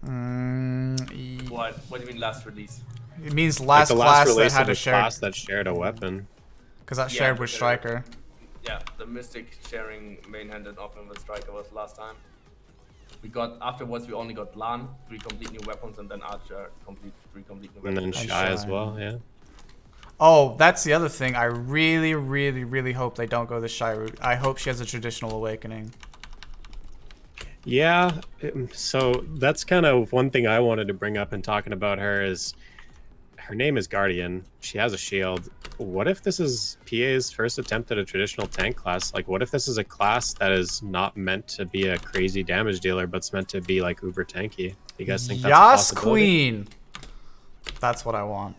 What do you mean last release? It means last class that had a class that shared a weapon. Because that shared with Striker. Yeah, the Mystic sharing main-handed offhand with Striker was last time. We got afterwards. We only got Lan 3 complete new weapons, and then Archer 3 complete new weapons. And then Shy as well. Yeah. Oh, that's the other thing. I really, really, really hope they don't go the Shy route. I hope she has a traditional awakening. Yeah, so that's kind of one thing I wanted to bring up in talking about her is her name is Guardian. She has a shield. What if this is PA's first attempt at a traditional tank class? Like, what if this is a class that is not meant to be a crazy damage dealer, but it's meant to be like uber tanky? You guys think that's a possibility? Queen! That's what I want.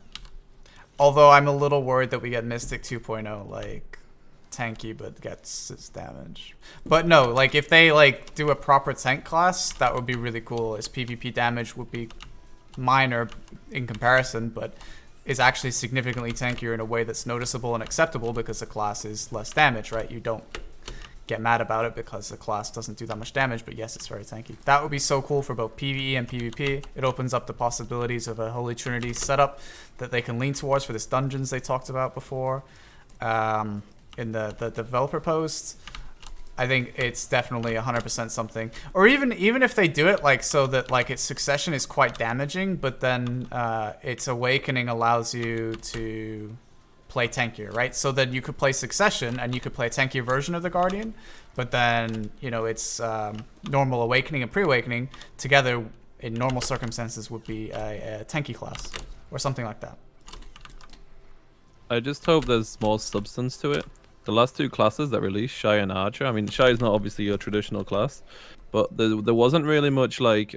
Although I'm a little worried that we get Mystic 2.0, like tanky but gets its damage. But no, like if they like do a proper tank class, that would be really cool. Its PvP damage would be minor in comparison, but is actually significantly tankier in a way that's noticeable and acceptable because the class is less damage, right? You don't get mad about it because the class doesn't do that much damage, but yes, it's very tanky. That would be so cool for both PvE and PvP. It opens up the possibilities of a Holy Trinity setup that they can lean towards for this dungeons they talked about before. In the developer post, I think it's definitely 100% something. Or even if they do it like so that like its succession is quite damaging, but then its awakening allows you to play tankier, right? So that you could play succession and you could play a tankier version of the Guardian, but then you know its normal awakening and pre-awakening together in normal circumstances would be a tanky class or something like that. I just hope there's more substance to it. The last 2 classes that released, Shy and Archer. I mean, Shy is not obviously your traditional class, but there wasn't really much like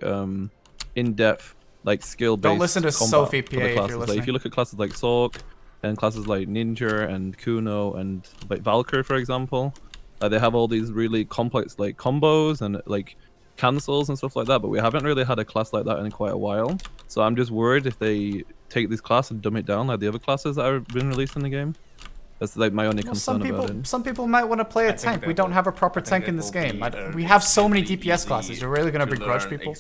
in-depth like skill-based. Don't listen to Sophie PA if you're listening. Like, if you look at classes like Sork and classes like Ninja and Kuno and like Valkyrie, for example, they have all these really complex like combos and like cancels and stuff like that. But we haven't really had a class like that in quite a while. So I'm just worried if they take this class and dumb it down like the other classes that have been released in the game. That's like my only concern about it. Some people might want to play a tank. We don't have a proper tank in this game. We have so many DPS classes. You're really going to begrudge people?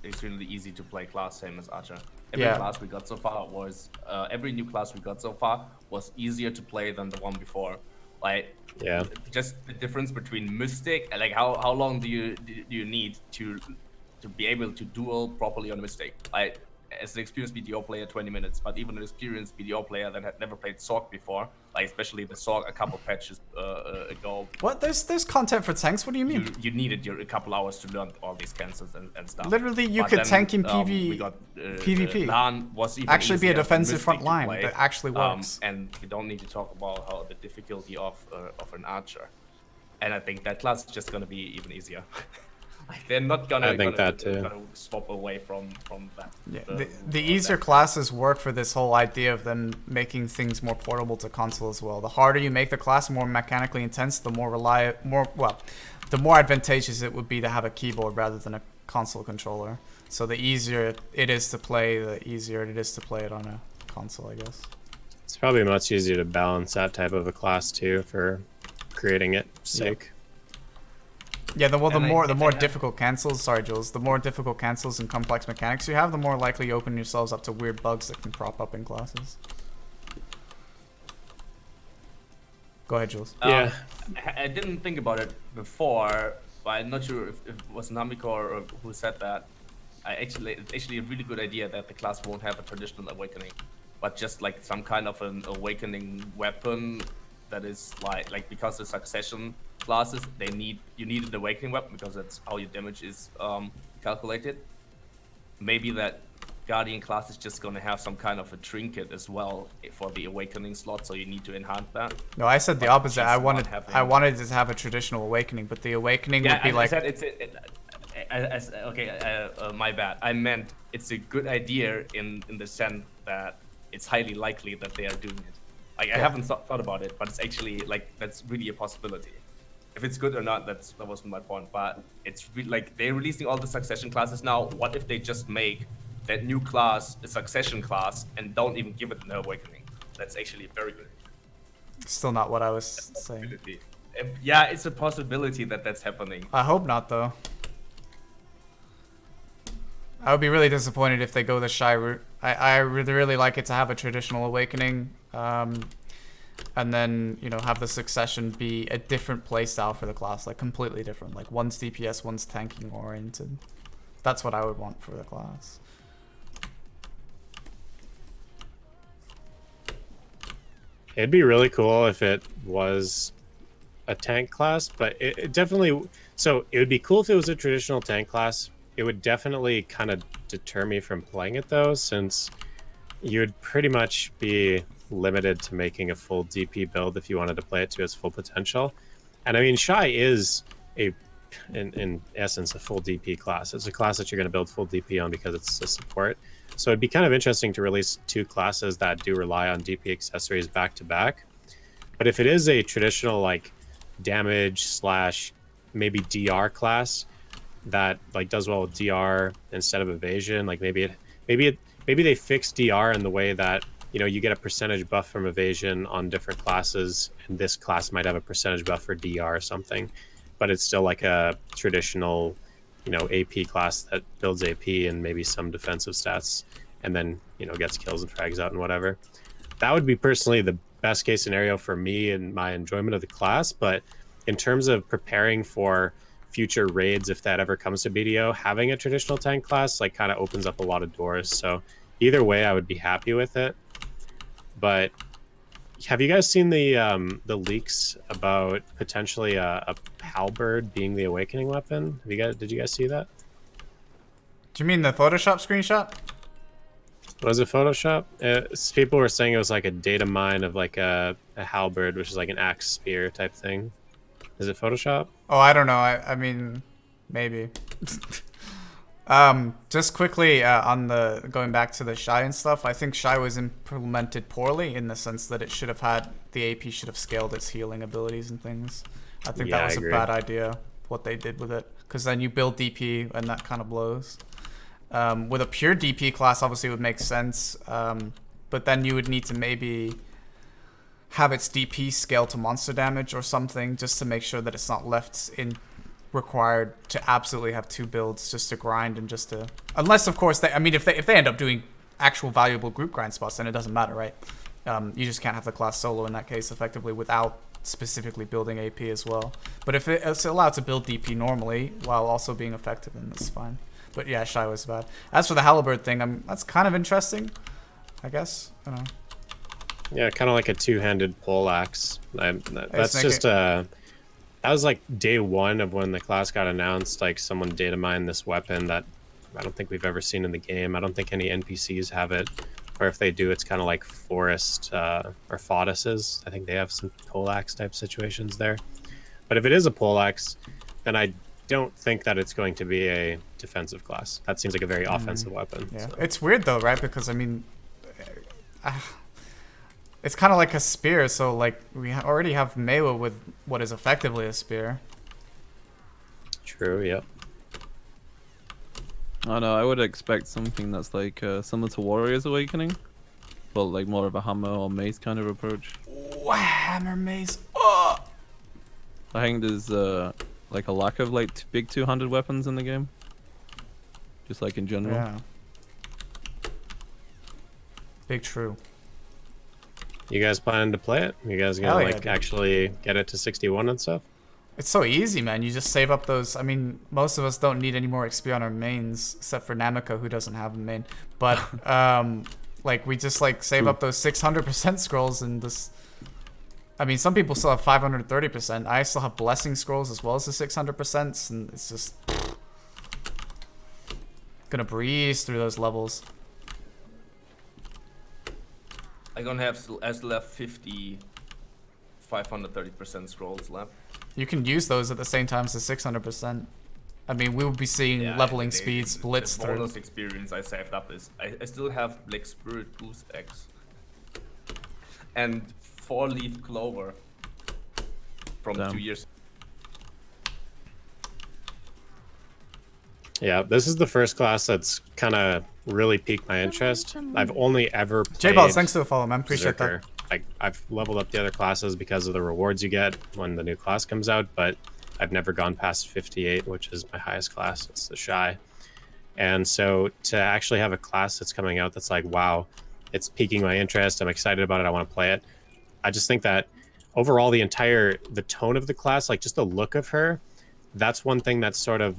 Extremely easy to play class, same as Archer. Every class we got so far was every new class we got so far was easier to play than the one before. Like just the difference between Mystic, like how long do you need to be able to duel properly on Mystic? Like as an experienced BDO player, 20 minutes, but even an experienced BDO player that had never played Sork before, like especially the Sork a couple patches ago. What? There's content for tanks? What do you mean? You needed a couple hours to learn all these cancels and stuff. Literally, you could tank in PvP. Lan was even actually be a defensive front line that actually works. And we don't need to talk about how the difficulty of an Archer. And I think that class is just going to be even easier. They're not gonna, I think that too. gonna swap away from that. Yeah, the easier classes work for this whole idea of them making things more portable to console as well. The harder you make the class, more mechanically intense, the more the more advantageous it would be to have a keyboard rather than a console controller. So the easier it is to play, the easier it is to play it on a console, I guess. It's probably much easier to balance that type of a class too for creating it sake. Yeah, the more difficult cancels, sorry Jules, the more difficult cancels and complex mechanics you have, the more likely you open yourselves up to weird bugs that can crop up in classes. Go ahead, Jules. Yeah. I didn't think about it before, but I'm not sure if it was Namiko or who said that. It's actually a really good idea that the class won't have a traditional awakening, but just like some kind of an awakening weapon that is like because the succession classes you need an awakening weapon because that's how your damage is calculated. Maybe that Guardian class is just going to have some kind of a trinket as well for the awakening slot, so you need to enhance that. No, I said the opposite. I wanted it to have a traditional awakening, but the awakening would be like. My bad. I meant it's a good idea in the sense that it's highly likely that they are doing it. Like I haven't thought about it, but it's actually like that's really a possibility. If it's good or not, that wasn't my point. But it's really, like they're releasing all the succession classes now. What if they just make that new class a succession class and don't even give it an awakening? That's actually a very good idea. Still not what I was saying. Yeah, it's a possibility that that's happening. I hope not, though. I would be really disappointed if they go the shy route. I would really like it to have a traditional awakening, and then have the succession be a different playstyle for the class, like completely different. Like one's DPS, one's tanking oriented. That's what I would want for the class. It'd be really cool if it was a tank class, but it definitely. So it would be cool if it was a traditional tank class. It would definitely kind of deter me from playing it though, since you'd pretty much be limited to making a full DP build if you wanted to play it to its full potential. And I mean, Shy is in essence a full DP class. It's a class that you're going to build full DP on because it's a support. So it'd be kind of interesting to release two classes that do rely on DP accessories back to back. But if it is a traditional like damage / maybe DR class that like does well with DR instead of evasion, like maybe they fix DR in the way that you get a percentage buff from evasion on different classes, and this class might have a percentage buff for DR or something, but it's still like a traditional AP class that builds AP and maybe some defensive stats, and then gets kills and frags out and whatever. That would be personally the best case scenario for me and my enjoyment of the class. But in terms of preparing for future raids, if that ever comes to BDO, having a traditional tank class like kind of opens up a lot of doors. So either way, I would be happy with it. But have you guys seen the leaks about potentially a halberd being the awakening weapon? Did you guys see that? Do you mean the Photoshop screenshot? Was it Photoshop? People were saying it was like a data mine of like a halberd, which is like an axe spear type thing. Is it Photoshop? Oh, I don't know. I mean, maybe. Just quickly on the going back to the Shy and stuff, I think Shy was implemented poorly in the sense that it should have had the AP should have scaled its healing abilities and things. I think that was a bad idea what they did with it, because then you build DP and that kind of blows. With a pure DP class, obviously it would make sense, but then you would need to maybe have its DP scale to monster damage or something, just to make sure that it's not left in required to absolutely have two builds just to grind and just to, unless of course if they end up doing actual valuable group grind spots, then it doesn't matter, right? You just can't have the class solo in that case effectively without specifically building AP as well. But if it's allowed to build DP normally while also being effective, then that's fine. But yeah, Shy was bad. As for the halberd thing, that's kind of interesting, I guess. I don't know. Yeah, kind of like a two-handed poleaxe. That's just that was like day one of when the class got announced. Like someone data mined this weapon that I don't think we've ever seen in the game. I don't think any NPCs have it, or if they do, it's kind of like forest or Foduses. I think they have some poleaxe type situations there. But if it is a poleaxe, then I don't think that it's going to be a defensive class. That seems like a very offensive weapon. Yeah, So. it's weird though, right? Because I mean, it's kind of like a spear. So like we already have melee with what is effectively a spear. True. Yep. I know. I would expect something that's like similar to Warrior's Awakening, but like more of a hammer or mace kind of approach. Ooh, hammer mace. Oh! I think there's like a lack of like big 200 weapons in the game, just like in general. Yeah. Big true. You guys planning to play it? You guys gonna Hell yeah, like dude. actually get it to 61 and stuff? It's so easy, man. You just save up those. I mean, most of us don't need any more XP on our mains, except for Namiko, who doesn't have a main. But like we just like save up those 600% scrolls and this. I mean, some people still have 530%. I still have blessing scrolls as well as the 600%, and it's just gonna breeze through those levels. I'm gonna have as left 50 530% scrolls left. You can use those at the same time as the 600%. I mean, we will be seeing leveling speeds blitz the through. bonus experience I saved up is I still have Black Spirit Boost X and 4-leaf clover from Damn. 2 years. Yeah, this is the first class that's kind of really piqued my interest. I've only ever played J-Balls, thanks for the follow, man. Appreciate Berserker. Like I've leveled up the other classes because of the rewards you get when the new class comes out, but I've never gone past 58, which is my highest class. It's the Shy. And so to actually have a class that's coming out that's like, wow, it's piquing my interest. I'm excited about it. I want to play it. I just think that overall the tone of the class, like just the look of her, that's one thing that's sort of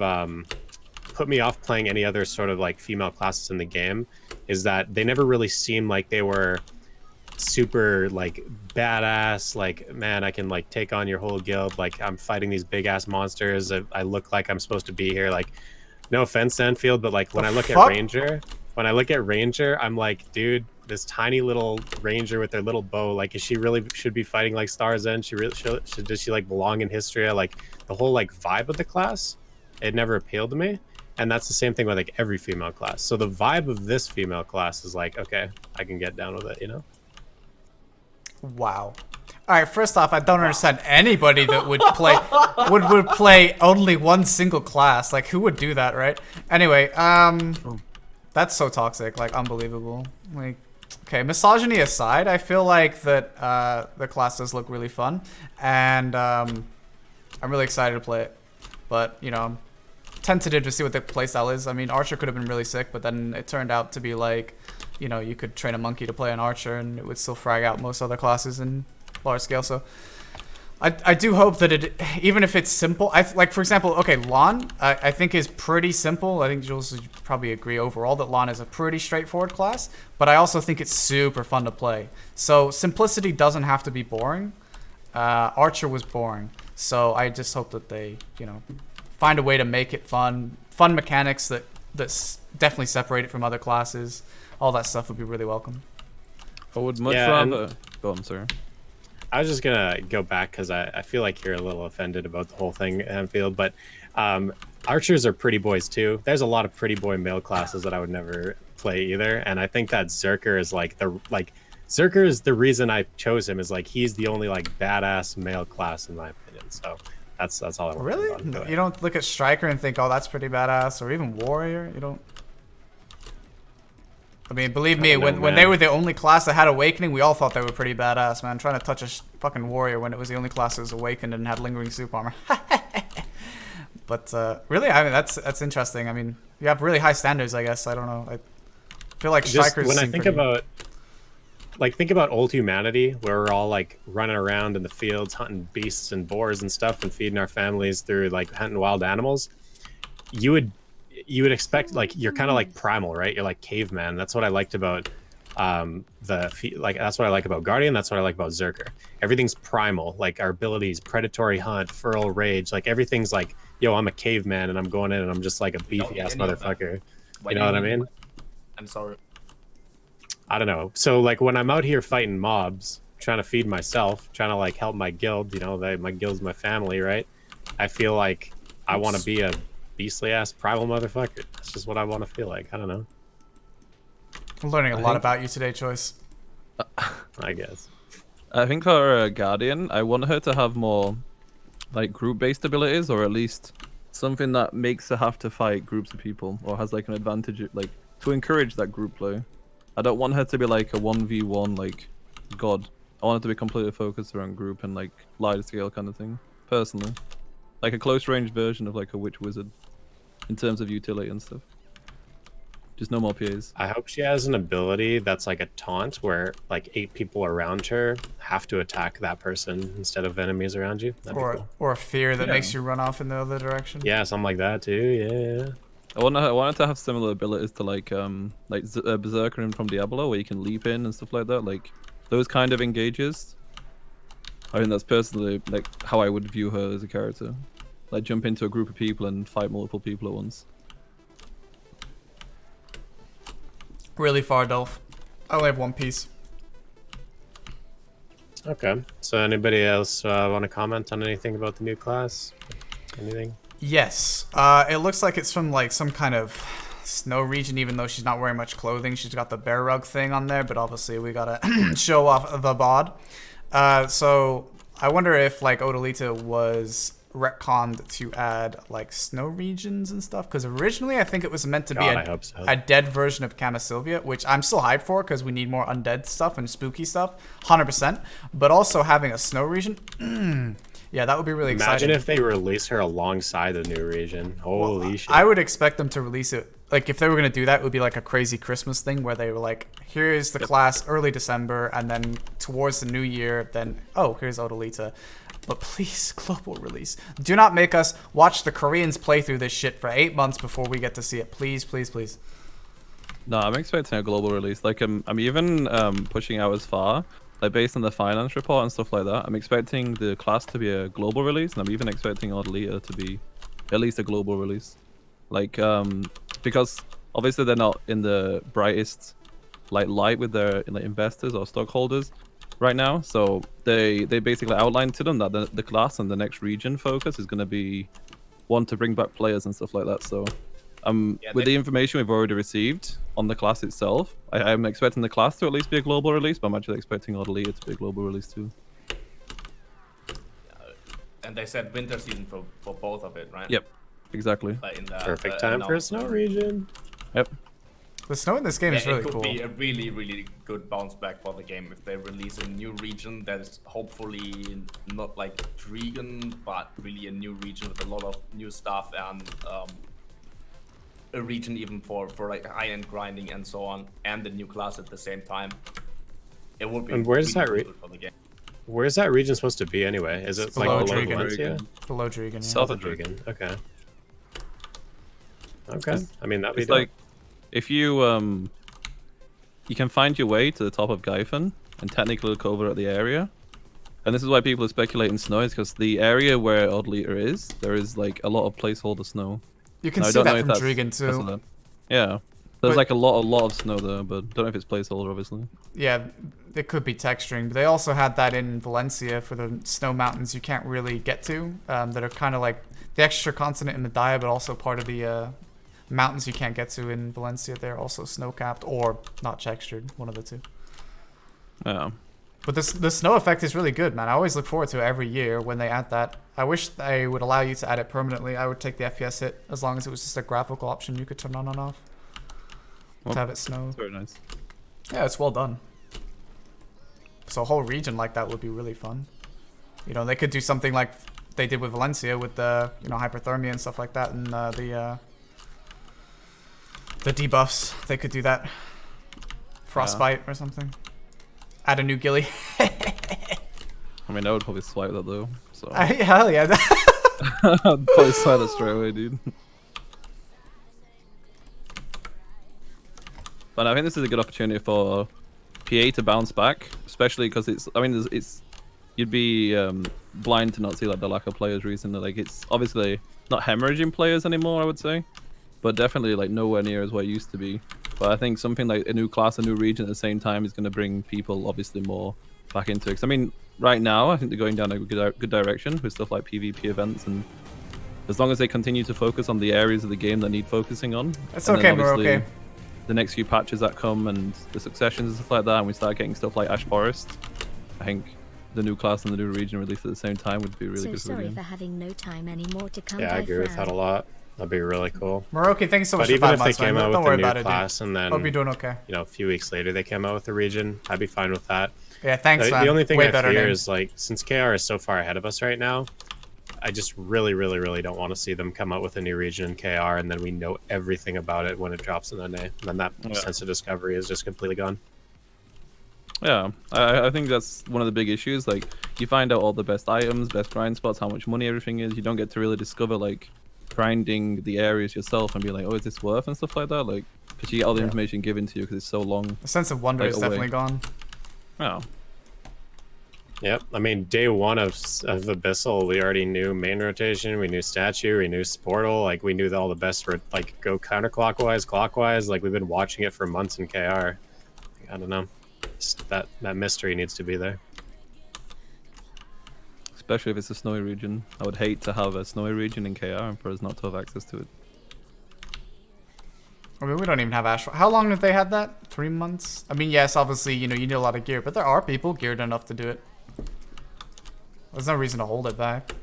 put me off playing any other sort of like female classes in the game, is that they never really seemed like they were super like badass, like, man, I can like take on your whole guild, like I'm fighting these big ass monsters, I look like I'm supposed to be here. Like, no offense, Anfield, but like when I look at Ranger, I'm like, dude, this tiny little Ranger with their little bow, like, is she really should be fighting like Star's End? She really does she like belong in history? Like the whole like vibe of the class, it never appealed to me. And that's the same thing with like every female class. So the vibe of this female class is like, okay, I can get down with it, you know? Wow. All right. First off, I don't understand anybody that would play would play only one single class. Like, who would do that, right? Anyway, that's so toxic. Like, unbelievable. Like, okay, misogyny aside, I feel like that the class does look really fun, and I'm really excited to play it. But you know, I'm tentative to see what the playstyle is. I mean, Archer could have been really sick, but then it turned out to be like, you know, you could train a monkey to play an Archer and it would still frag out most other classes in large scale. So I do hope that it, even if it's simple, like for example, okay, Lon, I think is pretty simple. I think Jules would probably agree overall that Lon is a pretty straightforward class, but I also think it's super fun to play. So simplicity doesn't have to be boring. Archer was boring. So I just hope that they, you know, find a way to make it fun mechanics that's definitely separate it from other classes. All that stuff would be really welcome. I would much rather. Go on, sir. I was just gonna go back because I feel like you're a little offended about the whole thing, Anfield, but archers are pretty boys too. There's a lot of pretty boy male classes that I would never play either, and I think that Zerker is Zerker is the reason I chose him, is like he's the only like badass male class in my opinion. So that's all I want. Really? No, you don't look at Striker and think, oh, that's pretty badass, or even Warrior. You don't. I mean, believe me, when they were the only class that had Awakening, we all thought they were pretty badass, man. Trying to touch a fucking Warrior when it was the only class that was Awakened and had lingering soup armor. But really, I mean, that's interesting. I mean, you have really high standards, I guess. I don't know. I feel like Strikers. When I think about, like, think about old humanity, where we're all like running around in the fields, hunting beasts and boars and stuff, and feeding our families through like hunting wild animals. You would expect, like, you're kind of like primal, right? You're like caveman. That's what I liked about that's what I like about Guardian. That's what I like about Zerker. Everything's primal, like our abilities, predatory hunt, feral rage, like everything's like, yo, I'm a caveman and I'm going in and I'm just like a beefy ass motherfucker. You know what I mean? I'm sorry. I don't know. So like when I'm out here fighting mobs, trying to feed myself, trying to like help my guild, you know, my guild's my family, right? I feel like I want to be a beastly ass primal motherfucker. That's just what I want to feel like. I don't know. I'm learning a lot about you today, Choice. I guess. I think for Guardian, I want her to have more like group-based abilities, or at least something that makes her have to fight groups of people, or has like an advantage, like to encourage that group play. I don't want her to be like a 1v1 like god. I want her to be completely focused around group and like large scale kind of thing. Personally, like a close range version of like a witch wizard in terms of utility and stuff. Just no more PAs. I hope she has an ability that's like a taunt where like 8 people around her have to attack that person instead of enemies around you. That'd be cool. Or a fear that makes you run off in the other direction. Yeah, something like that too. Yeah. I want her to have similar abilities to like Berserker from Diablo, where you can leap in and stuff like that. Like those kind of engages. I think that's personally like how I would view her as a character. Like jump into a group of people and fight multiple people at once. Really far, Dolph. I only have one piece. Okay. So anybody else want to comment on anything about the new class? Anything? Yes. It looks like it's from like some kind of snow region, even though she's not wearing much clothing. She's got the bear rug thing on there, but obviously we gotta show off the bod. So I wonder if like Odalita was retconned to add like snow regions and stuff, because originally I think it was meant to be a dead version of Camasylvia, which I'm still hyped for because we need more undead stuff and spooky stuff, 100%. But also having a snow region, yeah, that would be really exciting. Imagine if they release her alongside the new region. Holy shit! I would expect them to release it. Like if they were gonna do that, it would be like a crazy Christmas thing where they were like, "Here's the class early December," and then towards the new year, then oh, here's Odalita. But please, global release. Do not make us watch the Koreans play through this shit for 8 months before we get to see it. Please, please, please. No, I'm expecting a global release. Like I'm even pushing out as far, like based on the finance report and stuff like that. I'm expecting the class to be a global release, and I'm even expecting Odalita to be at least a global release. Like because obviously they're not in the brightest like light with their like investors or stockholders right now, so they basically outlined to them that the class and the next region focus is going to be one to bring back players and stuff like that. So with the information we've already received on the class itself, I'm expecting the class to at least be a global release, but I'm actually expecting Odalita to be a global release too. And they said winter season for both of it, right? Yep, exactly. In the, Perfect time for a snow region. Yep. The snow in this game is really cool. It could be a really, really good bounce back for the game if they release a new region that is hopefully not like Drigan, but really a new region with a lot of new stuff, and a region even for like high-end grinding and so on, and the new class at the same time. It would be. And where's really that good for the game. Where's that region supposed to be anyway? Is it like below Valencia? Below Drigan, yeah. South of Drigan. Okay. Okay. I mean that'd be like if you you can find your way to the top of Gyphon and technically look over at the area. And this is why people are speculating snow, is because the area where Odalita is, there is like a lot of placeholder snow. You can see that from Drigan too. Yeah. There's like a lot of snow there, but don't know if it's placeholder, obviously. Yeah, it could be texturing, but they also had that in Valencia for the snow mountains you can't really get to, that are kind of like the extra continent in Medaya, but also part of the mountains you can't get to in Valencia. They're also snow-capped or not textured, one of the two. Yeah. But the snow effect is really good, man. I always look forward to it every year when they add that. I wish they would allow you to add it permanently. I would take the FPS hit as long as it was just a graphical option you could turn on and off. To have it snow. That's very nice. Yeah, it's well done. So a whole region like that would be really fun. You know, they could do something like they did with Valencia with the, you know, hyperthermia and stuff like that, and the debuffs. They could do that. Frostbite or something. Add a new ghillie. I mean, I would probably swipe that though. So. Hell yeah. I'd probably swipe that straight away, dude. But I think this is a good opportunity for PA to bounce back, especially because it's. I mean, it's. You'd be blind to not see like the lack of players recently. Like it's obviously not hemorrhaging players anymore, I would say, but definitely like nowhere near as what it used to be. But I think something like a new class, a new region at the same time is going to bring people obviously more back into it. 'Cause I mean, right now I think they're going down a good direction with stuff like PvP events and as long as they continue to focus on the areas of the game that need focusing on. It's and okay, then we're obviously okay. The next few patches that come and the successions and stuff like that, and we start getting stuff like Ash Forest, I think the new class and the new region released at the same time would be really good for the sorry game. for having no time anymore to come. Yeah, I agree with that a lot. That'd be really cool. Moroki, thanks so much But for even 5 if they months, came man. out Don't with worry a new about it, dude. class and then, Hope you're doing okay. you know, a few weeks later they came out with a region, I'd be fine with that. Yeah, thanks, man. The only thing Way I better fear name. is, like, since KR is so far ahead of us right now, I just really, really, really don't want to see them come out with a new region in KR and then we know everything about it when it drops in NA. And then that sense of discovery is just completely gone. Yeah, I think that's one of the big issues. Like, you find out all the best items, best grind spots, how much money everything is. You don't get to really discover, like, grinding the areas yourself and be like, oh, is this worth and stuff like that. Like, because you get all the information given to you because it's so long. The sense of wonder is definitely gone. Yeah. Yep. I mean, day one of Abyssal, we already knew main rotation, we knew statue, we knew Sportal, like we knew all the best for like go counterclockwise, clockwise. Like we've been watching it for months in KR. I don't know. Just that mystery needs to be there. Especially if it's a snowy region. I would hate to have a snowy region in KR and for us not to have access to it. I mean, we don't even have Ash. How long have they had that? 3 months? I mean, yes, obviously, you know, you need a lot of gear, but there are people geared enough to do it. There's no reason to hold it back.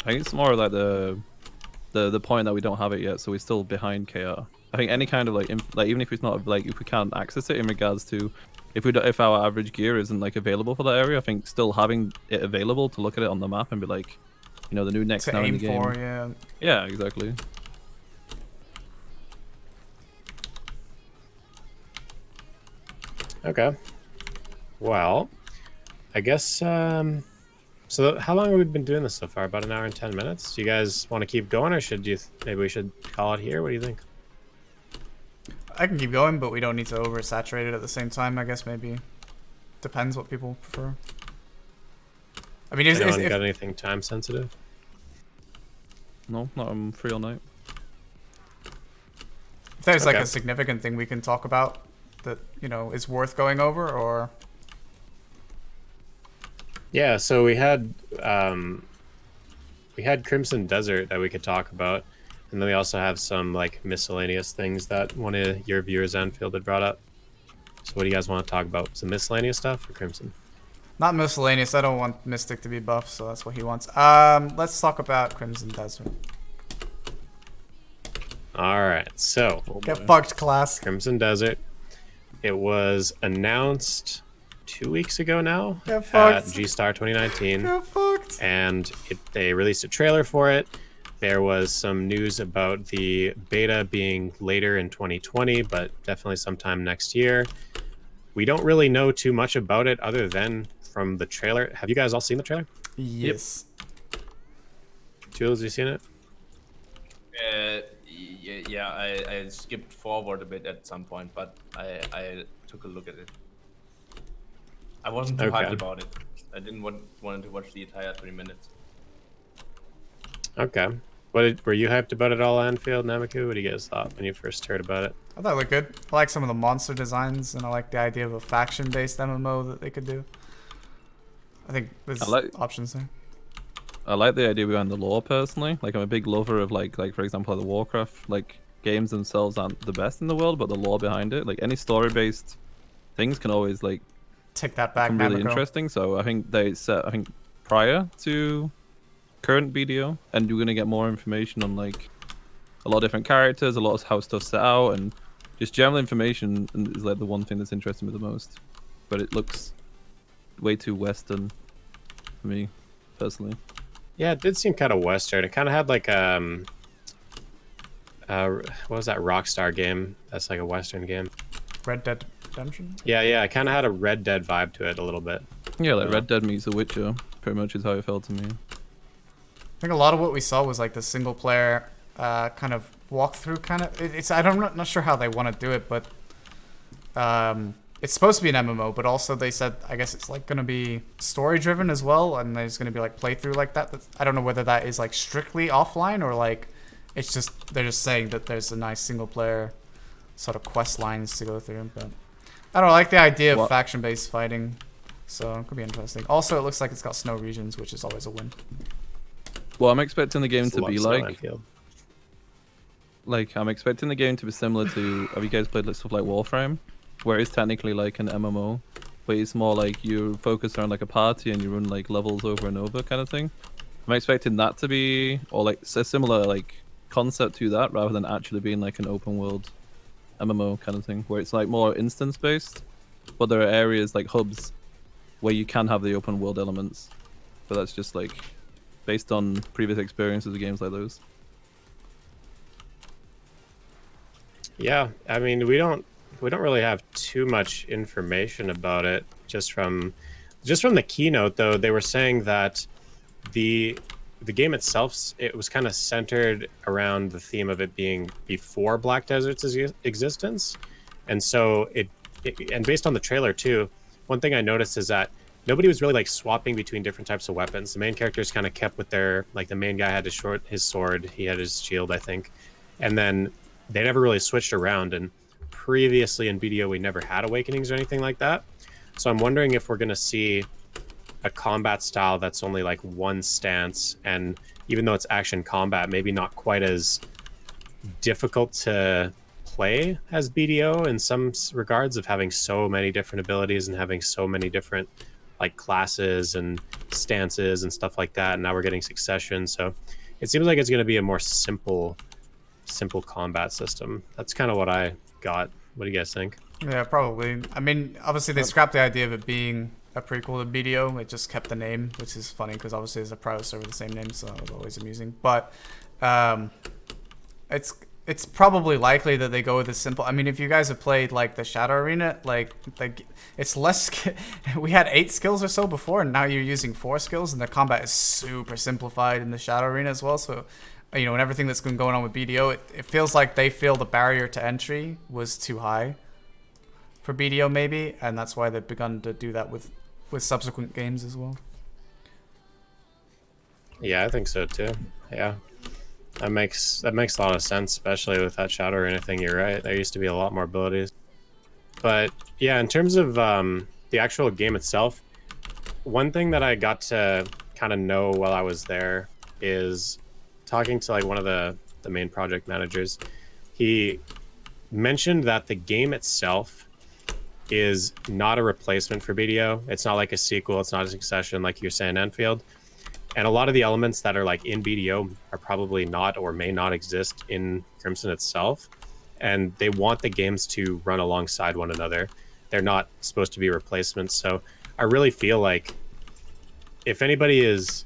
I think it's more like the point that we don't have it yet, so we're still behind KR. I think any kind of like even if it's not like if we can't access it in regards to if our average gear isn't like available for that area, I think still having it available to look at it on the map and be like, you know, the new next To now in aim the game. for, yeah. Yeah, exactly. Okay. Well, I guess, so how long have we been doing this so far? About an hour and 10 minutes? Do you guys want to keep going or maybe we should call it here? What do you think? I can keep going, but we don't need to oversaturate it at the same time, I guess maybe. Depends what people prefer. I mean, Anyone got anything time sensitive? No, I'm free all night. if there's like Okay. a significant thing we can talk about that, you know, is worth going over, or... Yeah, so we had Crimson Desert that we could talk about, and then we also have some like miscellaneous things that one of your viewers, Anfield, had brought up. So what do you guys want to talk about? Some miscellaneous stuff or Crimson? Not miscellaneous. I don't want Mystic to be buffed, so that's what he wants. Let's talk about Crimson Desert. All right, so Get fucked, class. Crimson Desert. It was announced 2 weeks ago now Get at fucked. G-Star 2019. Get fucked. And they released a trailer for it. There was some news about the beta being later in 2020, but definitely sometime next year. We don't really know too much about it other than from the trailer. Have you guys all seen the trailer? Yes. Jules, you seen it? Yeah, I skipped forward a bit at some point, but I took a look at it. I wasn't too hyped about it. I didn't want to watch the entire 3 minutes. Okay. Were you hyped about it all, Anfield, Namaku? What do you guys thought when you first heard about it? I thought it looked good. I like some of the monster designs, and I like the idea of a faction-based MMO that they could do. I think there's options there. I like the idea behind the lore personally. Like, I'm a big lover of like for example, the Warcraft games themselves aren't the best in the world, but the lore behind it, like any story-based things, can always take that back. become really interesting. So I think prior to current BDO, and you're gonna get more information on like a lot of different characters, a lot of how stuff's set out, and just general information is like the one thing that's interesting me the most. But it looks way too Western for me personally. Yeah, it did seem kind of Western. It kind of had like what was that Rockstar game? That's like a Western game. Red Dead Redemption? Yeah, it kind of had a Red Dead vibe to it a little bit. Yeah, like Red Dead meets The Witcher, pretty much is how it felt to me. I think a lot of what we saw was like the single player kind of walkthrough kind of. I'm not sure how they want to do it, but it's supposed to be an MMO, but also they said I guess it's like going to be story driven as well, and there's going to be like playthrough like that. I don't know whether that is like strictly offline or like it's just they're just saying that there's a nice single player sort of quest lines to go through. But I don't know, I like the idea of faction based fighting, so it could be interesting. Also, it looks like it's got snow regions, which is always a win. Well, I'm expecting the game It's a to lot be slow, like, Anfield. I'm expecting the game to be similar to. Have you guys played like stuff like Warframe, where it's technically like an MMO, but it's more like you focus on like a party and you run like levels over and over kind of thing. I'm expecting that to be, or like a similar like concept to that, rather than actually being like an open world MMO kind of thing, where it's like more instance based, but there are areas like hubs where you can have the open world elements, but that's just like based on previous experiences of games like those. Yeah, I mean, we don't really have too much information about it. Just from the keynote, though, they were saying that the game itself, it was kind of centered around the theme of it being before Black Desert's existence, and so and based on the trailer too, one thing I noticed is that nobody was really like swapping between different types of weapons. The main characters kind of kept with their, like, the main guy had his sword, he had his shield, I think, and then they never really switched around. And previously in BDO, we never had awakenings or anything like that. So I'm wondering if we're going to see a combat style that's only like one stance, and even though it's action combat, maybe not quite as difficult to play as BDO in some regards, of having so many different abilities and having so many different like classes and stances and stuff like that. And now we're getting succession, so it seems like it's going to be a more simple combat system. That's kind of what I got. What do you guys think? Yeah, probably. I mean, obviously they scrapped the idea of it being a prequel to BDO. It just kept the name, which is funny because obviously there's a private server with the same name, so that was always amusing. But it's probably likely that they go with a simple. I mean, if you guys have played like the Shadow Arena, like it's less. We had 8 skills or so before, and now you're using 4 skills, and the combat is super simplified in the Shadow Arena as well. So, you know, and everything that's been going on with BDO, it feels like they feel the barrier to entry was too high for BDO maybe, and that's why they've begun to do that with subsequent games as well. Yeah, I think so too. Yeah, that makes a lot of sense, especially with that Shadow Arena thing. You're right. There used to be a lot more abilities. But yeah, in terms of the actual game itself, one thing that I got to kind of know while I was there is talking to like one of the main project managers. He mentioned that the game itself is not a replacement for BDO. It's not like a sequel. It's not a succession like you're saying, Anfield. And a lot of the elements that are like in BDO are probably not or may not exist in Crimson itself. And they want the games to run alongside one another. They're not supposed to be replacements. So I really feel like if anybody is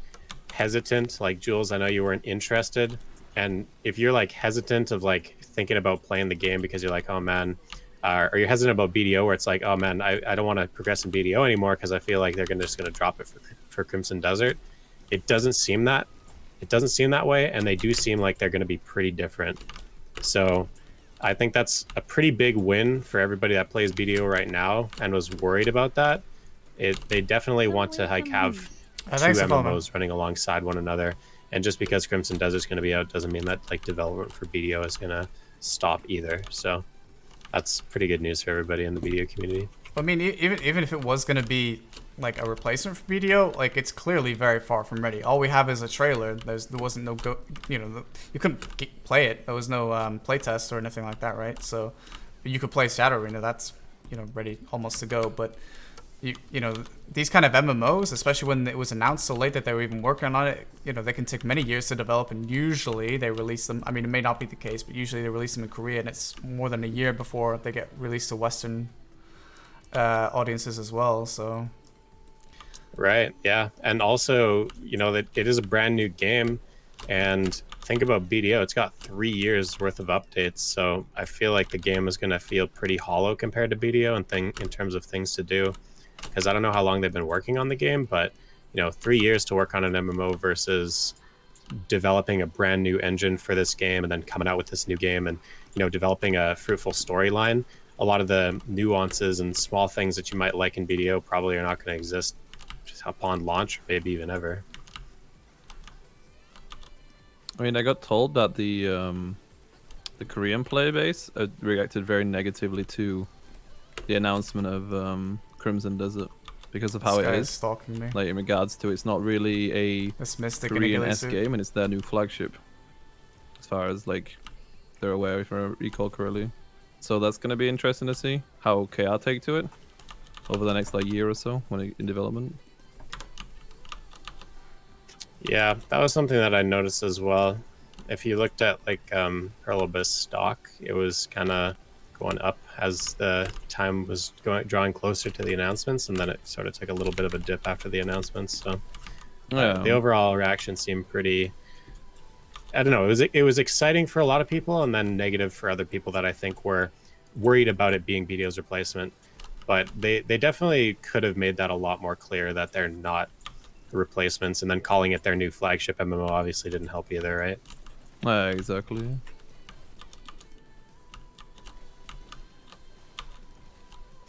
hesitant, like Jules, I know you weren't interested. And if you're like hesitant of like thinking about playing the game because you're like, oh man, or you're hesitant about BDO, where it's like, oh man, I don't want to progress in BDO anymore because I feel like they're just going to drop it for Crimson Desert. It doesn't seem that way, and they do seem like they're going to be pretty different. So I think that's a pretty big win for everybody that plays BDO right now and was worried about that. They definitely want to like have two MMOs running alongside one another. And just because Crimson Desert's going to be out doesn't mean that like development for BDO is going to stop either. So that's pretty good news for everybody in the BDO community. I mean, even if it was going to be like a replacement for BDO, like it's clearly very far from ready. All we have is a trailer. There wasn't no you couldn't play it. There was no play test or anything like that, right? So you could play Shadow Arena. That's ready almost to go. But you know these kind of MMOs, especially when it was announced so late that they were even working on it, they can take many years to develop, and usually they release them. I mean, it may not be the case, but usually they release them in Korea, and it's more than a year before they get released to Western audiences as well. So. Right. Yeah. And also, that it is a brand new game, and think about BDO. It's got 3 years worth of updates. So I feel like the game is going to feel pretty hollow compared to BDO in terms of things to do, because I don't know how long they've been working on the game, but 3 years to work on an MMO versus developing a brand new engine for this game and then coming out with this new game and, developing a fruitful storyline. A lot of the nuances and small things that you might like in BDO probably are not going to exist upon launch, or maybe even ever. I mean, I got told that the Korean player base reacted very negatively to the announcement of Crimson Desert, because of how it is. Stalking me. Like in regards to, it's not really a This Mystic 3 game, and it's their new flagship, as far as like they're aware, if I recall correctly. So that's gonna be interesting to see how KR take to it over the next like year or so when in development. Yeah, that was something that I noticed as well. If you looked at like Hurlbus stock, it was kind of going up as the time was drawing closer to the announcements, and then it sort of took a little bit of a dip after the announcements. So the overall reaction seemed pretty. I don't know. It was exciting for a lot of people, and then negative for other people that I think were worried about it being BDO's replacement. But they definitely could have made that a lot more clear that they're not replacements, and then calling it their new flagship MMO obviously didn't help either, right? Exactly.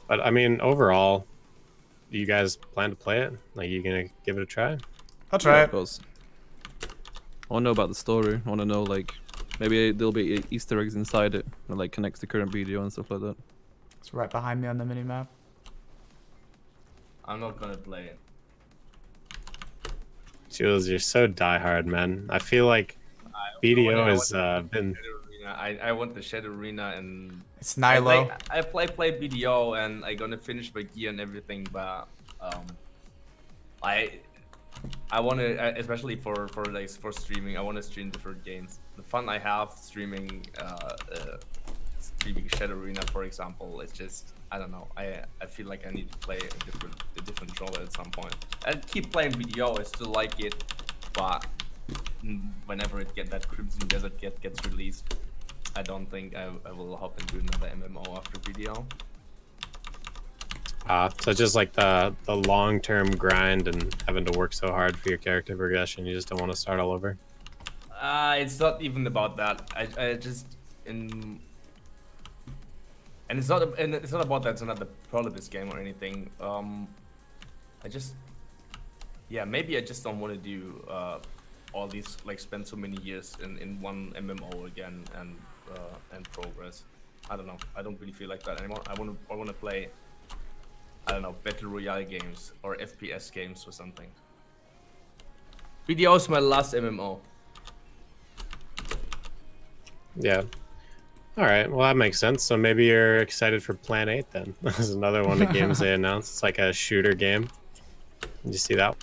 But I mean, overall, do you guys plan to play it? Like, you gonna give it a try? I'll try it. Of course. I want to know about the story. I want to know, like, maybe there'll be Easter eggs inside it that like connects to current BDO and stuff like that. It's right behind me on the minimap. I'm not gonna play it. Jules, you're so diehard, man. I feel like BDO has been. I want the Shadow Arena, and it's Nilo. I play BDO, and I'm gonna finish my gear and everything, but I want to, especially for streaming, I want to stream different games. The fun I have streaming Shadow Arena, for example, it's just, I don't know. I feel like I need to play a different genre at some point. I keep playing BDO. I still like it, but whenever that Crimson Desert gets released, I don't think I will hop into another MMO after BDO. So just like the long-term grind and having to work so hard for your character progression, you just don't want to start all over? It's not even about that. I just and it's not about that. It's not the pro of this game or anything. Maybe I just don't want to do all these, like, spend so many years in one MMO again and progress. I don't know. I don't really feel like that anymore. I want to play, I don't know, battle royale games or FPS games or something. BDO is my last MMO. Yeah. All right. Well, that makes sense. So maybe you're excited for Plan 8 then. That was another one of the games they announced. It's like a shooter game. Did you see that?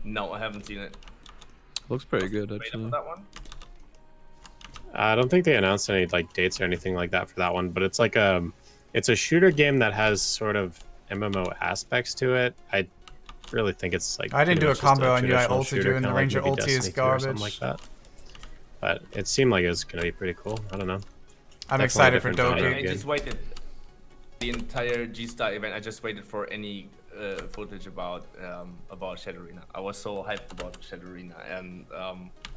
No, I haven't seen it. Looks pretty good, actually. That one? I don't think they announced any like dates or anything like that for that one, but it's like it's a shooter game that has sort of MMO aspects to it. I really think it's like, I didn't do a combo on you. I ulted you, and the Ranger ulti is garbage. Something like that. But it seemed like it was gonna be pretty cool. I don't know. I'm excited for Doki. I just waited the entire G-Star event. I just waited for any footage about Shadow Arena. I was so hyped about Shadow Arena, and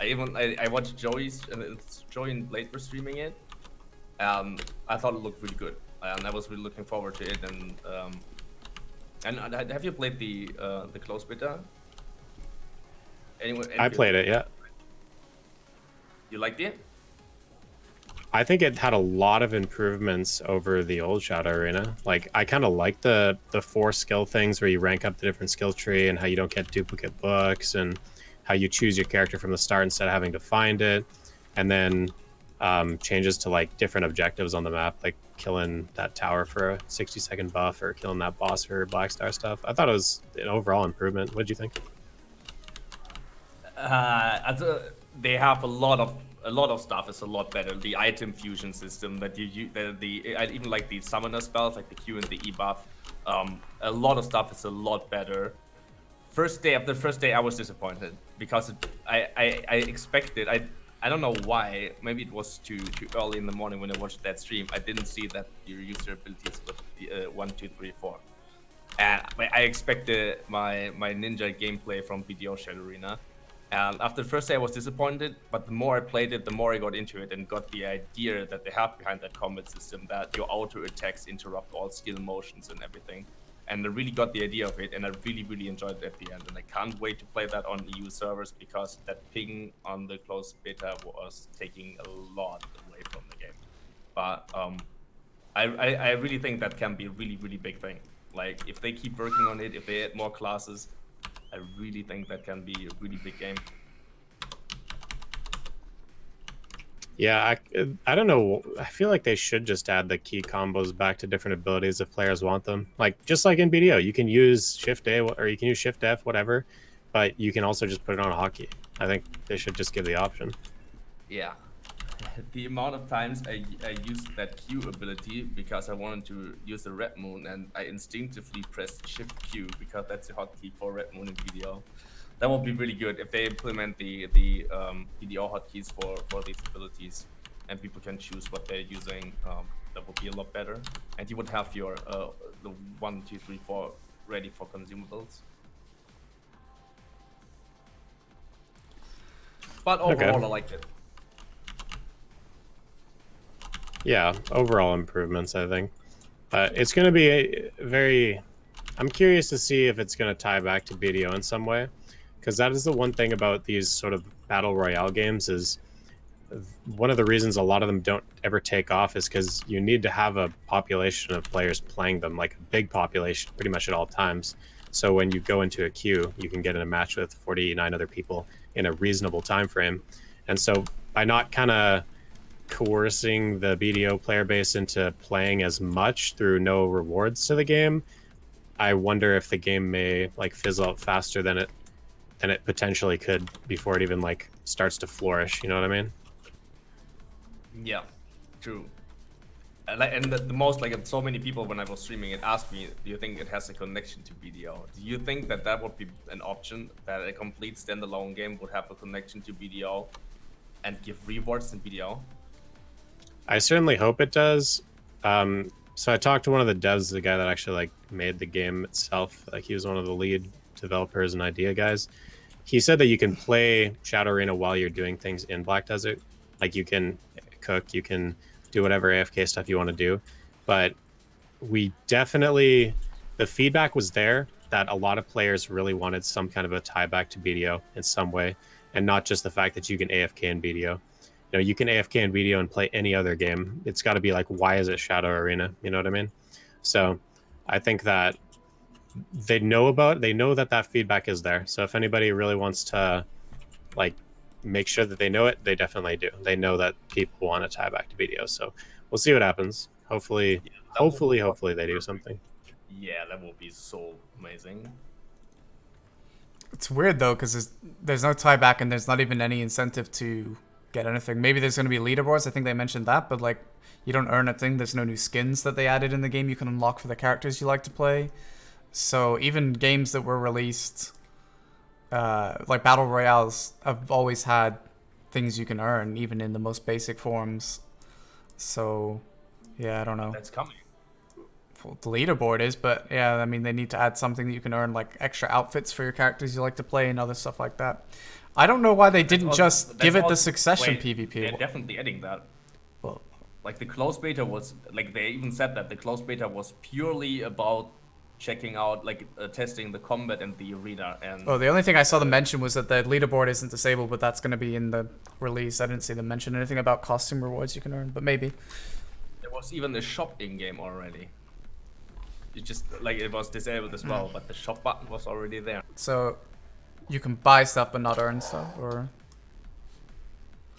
I watched Joey and Blade were streaming it. I thought it looked really good, and I was really looking forward to it. And have you played the closed beta? I played it, yeah. You liked it? I think it had a lot of improvements over the old Shadow Arena. Like, I kind of like the 4 skill things where you rank up the different skill tree and how you don't get duplicate books and how you choose your character from the start instead of having to find it. And then changes to like different objectives on the map, like killing that tower for a 60-second buff or killing that boss for Black Star stuff. I thought it was an overall improvement. What did you think? They have a lot of stuff is a lot better. The item fusion system that I even like the summoner spells, like the Q and the E buff. A lot of stuff is a lot better. After the first day, I was disappointed because I expected. I don't know why. Maybe it was too early in the morning when I watched that stream. I didn't see that you use your abilities with 1, 2, 3, 4. And I expected my ninja gameplay from BDO Shadow Arena. And after the first day, I was disappointed, but the more I played it, the more I got into it and got the idea that they have behind that combat system, that your auto attacks interrupt all skill motions and everything. And I really got the idea of it, and I really, really enjoyed it at the end. And I can't wait to play that on EU servers because that ping on the closed beta was taking a lot away from the game. But I really think that can be a really, really big thing. Like if they keep working on it, if they add more classes, I really think that can be a really big game. Yeah, I don't know. I feel like they should just add the key combos back to different abilities if players want them. Like just like in BDO, you can use Shift A or you can use Shift F, whatever, but you can also just put it on a hotkey. I think they should just give the option. Yeah. The amount of times I used that Q ability because I wanted to use the Red Moon, and I instinctively pressed Shift Q because that's the hotkey for Red Moon in BDO. That would be really good if they implement the BDO hotkeys for these abilities, and people can choose what they're using. That would be a lot better, and you would have your the 1, 2, 3, 4 ready for consumables. But overall, I liked it. Yeah, overall improvements, I think. It's going to be a very... I'm curious to see if it's going to tie back to BDO in some way, because that is the one thing about these sort of battle royale games is one of the reasons a lot of them don't ever take off is because you need to have a population of players playing them, like a big population pretty much at all times. So when you go into a queue, you can get in a match with 49 other people in a reasonable time frame. And so by not kind of coercing the BDO player base into playing as much through no rewards to the game, I wonder if the game may like fizzle out faster than it potentially could before it even like starts to flourish. You know what I mean? Yeah, true. And the most, like, so many people when I was streaming it asked me, do you think it has a connection to BDO? Do you think that that would be an option, that a complete standalone game would have a connection to BDO and give rewards in BDO? I certainly hope it does. So I talked to one of the devs, the guy that actually like made the game itself. Like he was one of the lead developers and idea guys. He said that you can play Shadow Arena while you're doing things in Black Desert. Like you can cook, you can do whatever AFK stuff you want to do. But we definitely, the feedback was there that a lot of players really wanted some kind of a tie back to BDO in some way, and not just the fact that you can AFK in BDO. You know, you can AFK in BDO and play any other game. It's got to be like, why is it Shadow Arena? You know what I mean? So I think that they know that that feedback is there. So if anybody really wants to like make sure that they know it, they definitely do. They know that people want to tie back to BDO. So we'll see what happens. Hopefully, hopefully they do something. Yeah, that will be so amazing. It's weird though, because there's no tie back and there's not even any incentive to get anything. Maybe there's going to be leaderboards. I think they mentioned that, but like you don't earn a thing. There's no new skins that they added in the game you can unlock for the characters you like to play. So even games that were released, like battle royales, have always had things you can earn, even in the most basic forms. So yeah, I don't know. That's coming. Well, the leaderboard is, but yeah, I mean they need to add something that you can earn, like extra outfits for your characters you like to play and other stuff like that. I don't know why they didn't just give it the succession PvP. They're definitely adding that. Well, like the closed beta was, like they even said that the closed beta was purely about checking out, like testing the combat and the arena. And the only thing I saw them mention was that the leaderboard isn't disabled, but that's going to be in the release. I didn't see them mention anything about costume rewards you can earn, but maybe. There was even a shop in game already. You just like it was disabled as well, but the shop button was already there. So you can buy stuff but not earn stuff, or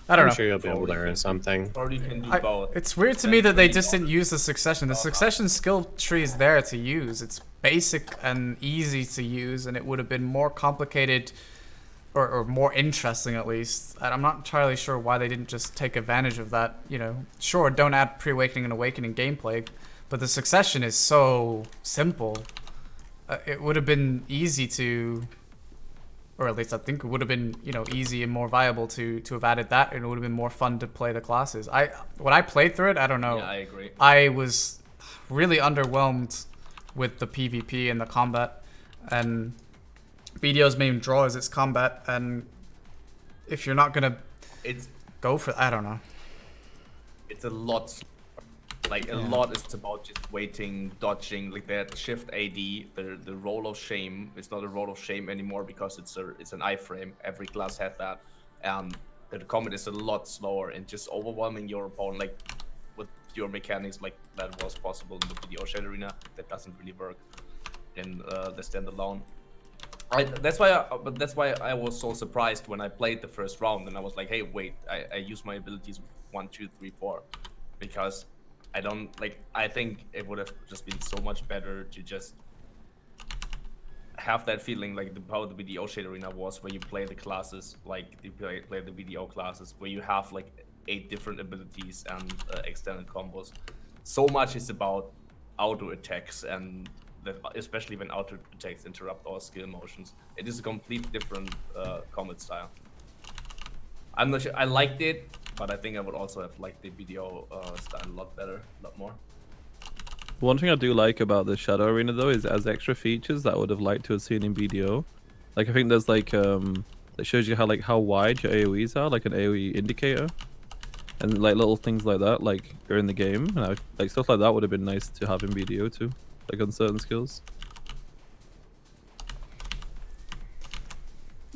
I don't know. I'm sure you'll be able to earn something. Or you can do both. It's weird to me that they just didn't use the succession. The succession skill tree is there to use. It's basic and easy to use, and it would have been more complicated or more interesting at least. And I'm not entirely sure why they didn't just take advantage of that. You know, sure, don't add pre-awakening and awakening gameplay, but the succession is so simple. It would have been easy to, or at least I think it would have been, you know, easy and more viable to have added that, and it would have been more fun to play the classes. When I played through it, I don't know. Yeah, I agree. I was really underwhelmed with the PvP and the combat, and BDO's main draw is its combat, and if you're not gonna go for, I don't know. It's a lot. Like a lot is about just waiting, dodging, like that shift AD, the roll of shame. It's not a roll of shame anymore because it's an iframe. Every class had that. The combat is a lot slower and just overwhelming your opponent, like with your mechanics, like that was possible in the BDO Shadow Arena. That doesn't really work. in the standalone. But that's why I was so surprised when I played the first round, and I was like, hey, wait, I use my abilities 1, 2, 3, 4, because I think it would have just been so much better to just have that feeling like how the BDO Shade Arena was, where you play the classes, like you play the BDO classes, where you have like 8 different abilities and extended combos. So much is about auto attacks, and especially when auto attacks interrupt our skill motions. It is a complete different combat style. I'm not sure. I liked it, but I think I would also have liked the BDO style a lot better, a lot more. One thing I do like about the Shadow Arena though is it has extra features that I would have liked to have seen in BDO. Like I think there's like it shows you how wide your AoEs are, like an AoE indicator, and like little things like that, like are in the game. And like stuff like that would have been nice to have in BDO too, like on certain skills.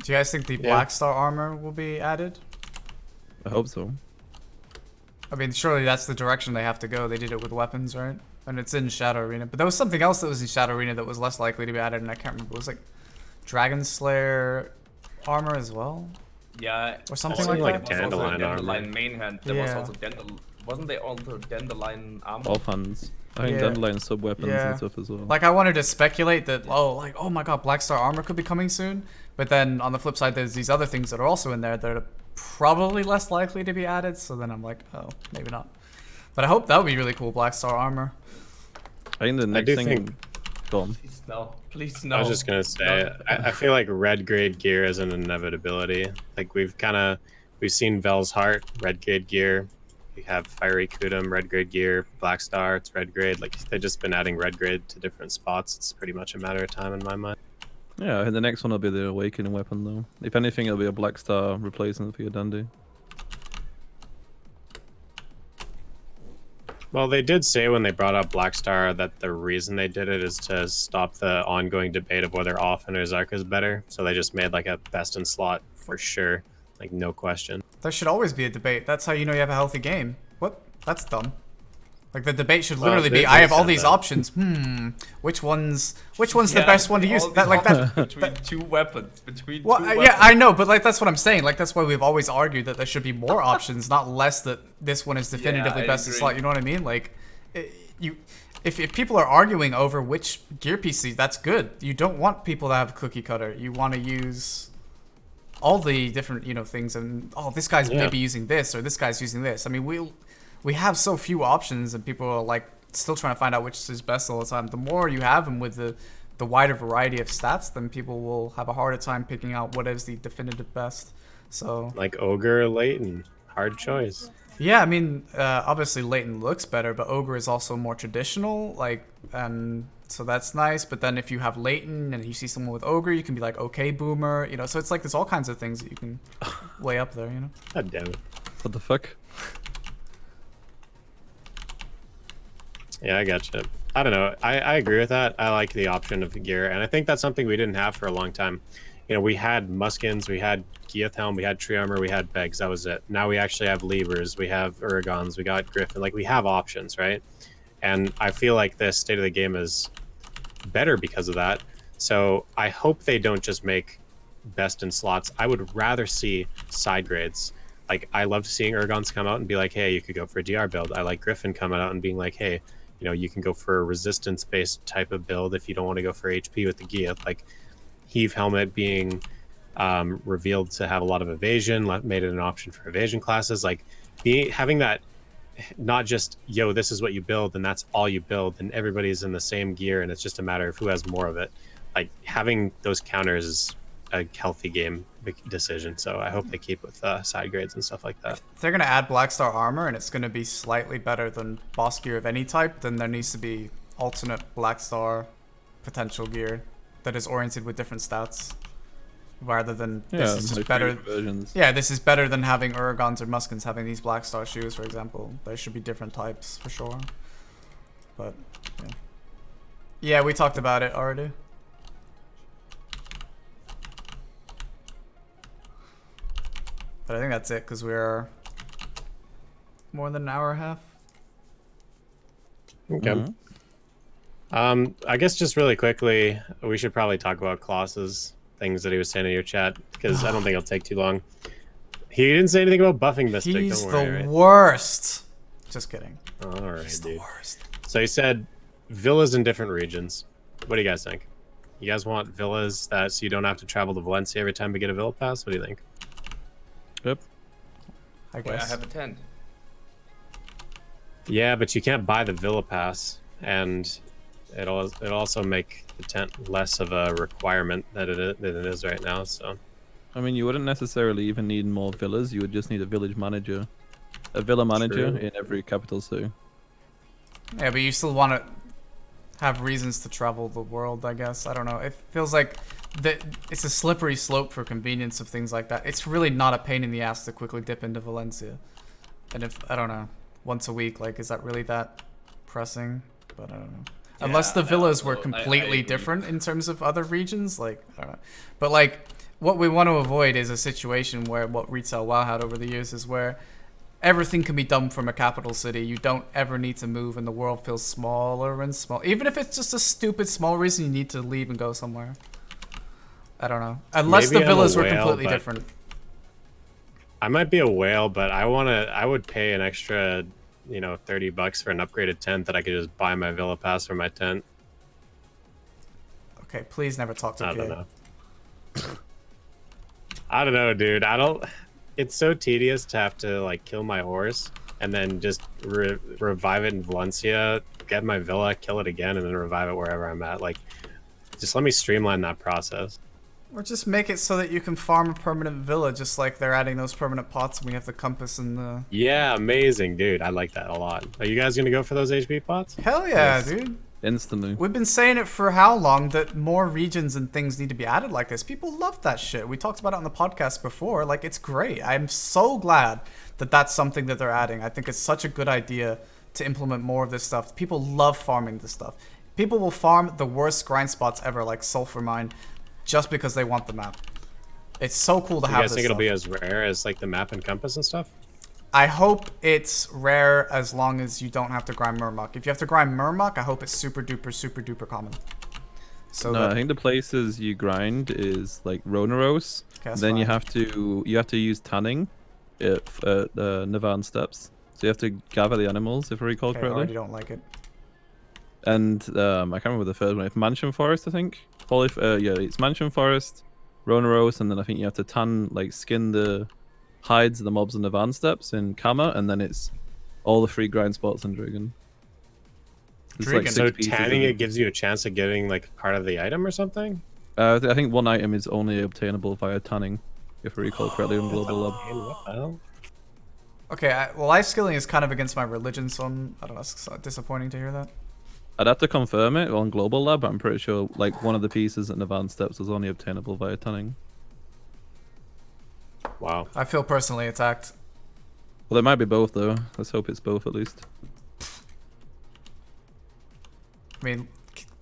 Do you guys think the Black Star armor will be added? I hope so. I mean, surely that's the direction they have to go. They did it with weapons, right? And it's in Shadow Arena. But there was something else that was in Shadow Arena that was less likely to be added, and I can't remember. It was like Dragon Slayer armor as well? Yeah. Or something like that? Dandelion armor. Dandelion main hand. There was also wasn't there also Dandelion armor? All hands. I think Dandelion sub weapons and stuff as well. Like I wanted to speculate that, oh my god, Black Star armor could be coming soon. But then on the flip side, there's these other things that are also in there that are probably less likely to be added. So then I'm like, oh, maybe not. But I hope that would be really cool, Black Star armor. I think the next thing... Go on. Please no. Please no. I was just going to say, I feel like red grade gear is an inevitability. Like we've seen Vel's Heart, red grade gear. We have Fiery Kudum, red grade gear. Black Star, it's red grade. Like they've just been adding red grade to different spots. It's pretty much a matter of time in my mind. Yeah, I think the next one will be the Awakening weapon though. If anything, it'll be a Black Star replacement for your Dandy. Well, they did say when they brought up Black Star that the reason they did it is to stop the ongoing debate of whether Alphen or Zark is better. So they just made like a best in slot for sure, like no question. There should always be a debate. That's how you know you have a healthy game. What? That's dumb. Like the debate should literally be, I have all these options. Which one's the best one to use? That like that between two weapons. Yeah, I know, but like that's what I'm saying. Like that's why we've always argued that there should be more options, not less. That this one is definitively best in slot. You know what I mean? Like, if people are arguing over which gear PC, that's good. You don't want people to have a cookie cutter. You want to use all the different things, and this guy's maybe using this or this guy's using this. I mean, we have so few options, and people are like still trying to find out which is best all the time. The more you have them with the wider variety of stats, then people will have a harder time picking out what is the definitive best. So like Ogre or Leighton, hard choice. Yeah, I mean, obviously Leighton looks better, but Ogre is also more traditional, and so that's nice. But then if you have Leighton and you see someone with Ogre, you can be like, okay, Boomer, so it's like there's all kinds of things that you can weigh up there, God damn it. What the fuck? Yeah, I gotcha. I don't know. I agree with that. I like the option of the gear, and I think that's something we didn't have for a long time. We had Muskins, we had Geath Helm, we had Tree Armor, we had Begs. That was it. Now we actually have Levers, we have Uragons, we got Griffin. Like, we have options, right? And I feel like the state of the game is better because of that. So I hope they don't just make best in slots. I would rather see side grades. Like, I loved seeing Uragons come out and be like, hey, you could go for a DR build. I like Griffin coming out and being like, hey, you can go for a resistance-based type of build if you don't want to go for HP with the Geath. Like, Heave Helmet being revealed to have a lot of evasion, made it an option for evasion classes. Like, having that, not just, this is what you build, and that's all you build, and everybody's in the same gear, and it's just a matter of who has more of it. Like, having those counters is a healthy game decision, so I hope they keep with side grades and stuff like that. If they're going to add Black Star armor and it's going to be slightly better than boss gear of any type, then there needs to be alternate Black Star potential gear that is oriented with different stats, rather than this is just better. Yeah, this is better than having Uragons or Muskins having these Black Star shoes, for example. There should be different types for sure. But yeah, we talked about it already. But I think that's it, because we're more than an hour and a half. Okay. I guess just really quickly, we should probably talk about Klaus's things that he was saying in your chat, because I don't think it'll take too long. He didn't say anything about buffing Mystic. He's don't worry, the right? worst. Just kidding. All right, He's dude. the worst. So he said villas in different regions. What do you guys think? You guys want villas that so you don't have to travel to Valencia every time we get a villa pass? What do you think? Yep. I Wait, I guess. have a tent. Yeah, but you can't buy the villa pass, and it'll also make the tent less of a requirement than it is right now. So. I mean, you wouldn't necessarily even need more villas. You would just need a village manager, a villa manager True. in every capital city. Yeah, but you still want to have reasons to travel the world, I guess. I don't know. It feels like it's a slippery slope for convenience of things like that. It's really not a pain in the ass to quickly dip into Valencia. And if, I don't know, once a week, like, is that really that pressing? But I don't know. Yeah, Unless the villas were I completely agree. different in terms of other regions, like, I don't know. But, like, what we want to avoid is a situation where what Retail WoW had over the years is where everything can be done from a capital city. You don't ever need to move, and the world feels smaller and small. Even if it's just a stupid small reason you need to leave and go somewhere. I don't know. Unless Maybe the I'm a villas were whale, completely but different. I might be a whale, but I would pay an extra, $30 for an upgraded tent that I could just buy my villa pass for my tent. Okay, please never talk to I Kay. don't know. I don't know, dude. It's so tedious to have to like kill my horse and then just revive it in Valencia, get my villa, kill it again, and then revive it wherever I'm at. Like, just let me streamline that process. Or just make it so that you can farm a permanent villa, just like they're adding those permanent pots and we have the compass and the... Yeah, amazing, dude. I like that a lot. Are you guys gonna go for those HP pots? Hell yeah, Yes. dude. Instantly. We've been saying it for how long that more regions and things need to be added like this. People love that shit. We talked about it on the podcast before. Like, it's great. I'm so glad that that's something that they're adding. I think it's such a good idea to implement more of this stuff. People love farming this stuff. People will farm the worst grind spots ever, like Sulfur Mine, just because they want the map. It's so cool to You have guys this think it'll stuff. be as rare as like the map and compass and stuff? I hope it's rare as long as you don't have to grind Murmuck. If you have to grind Murmuck, I hope it's super duper common. So No, that, I think the places you grind is like Rhonaros. Okay, that's Then you fine. have to use tanning at the Navan steps. So you have to gather the animals, if I recall okay, I already correctly. don't like it. And I can't remember the third one. If Mansion Forest, I think. Yeah, it's Mansion Forest, Rhonaros, and then I think you have to skin the hides of the mobs on the van steps in Kama, and then it's all the free grind spots in Dragon. It's Dragon. six So pieces tanning of it gives you a chance of getting like part of the item or something? I think one item is only obtainable via tanning, if I recall correctly on Global Lab. What the hell? Okay, life skilling is kind of against my religion, so I don't know, it's disappointing to hear that. I'd have to confirm it on Global Lab, but I'm pretty sure like one of the pieces in the van steps was only obtainable via tanning. Wow. I feel personally attacked. Well, it might be both though. Let's hope it's both at least. I mean,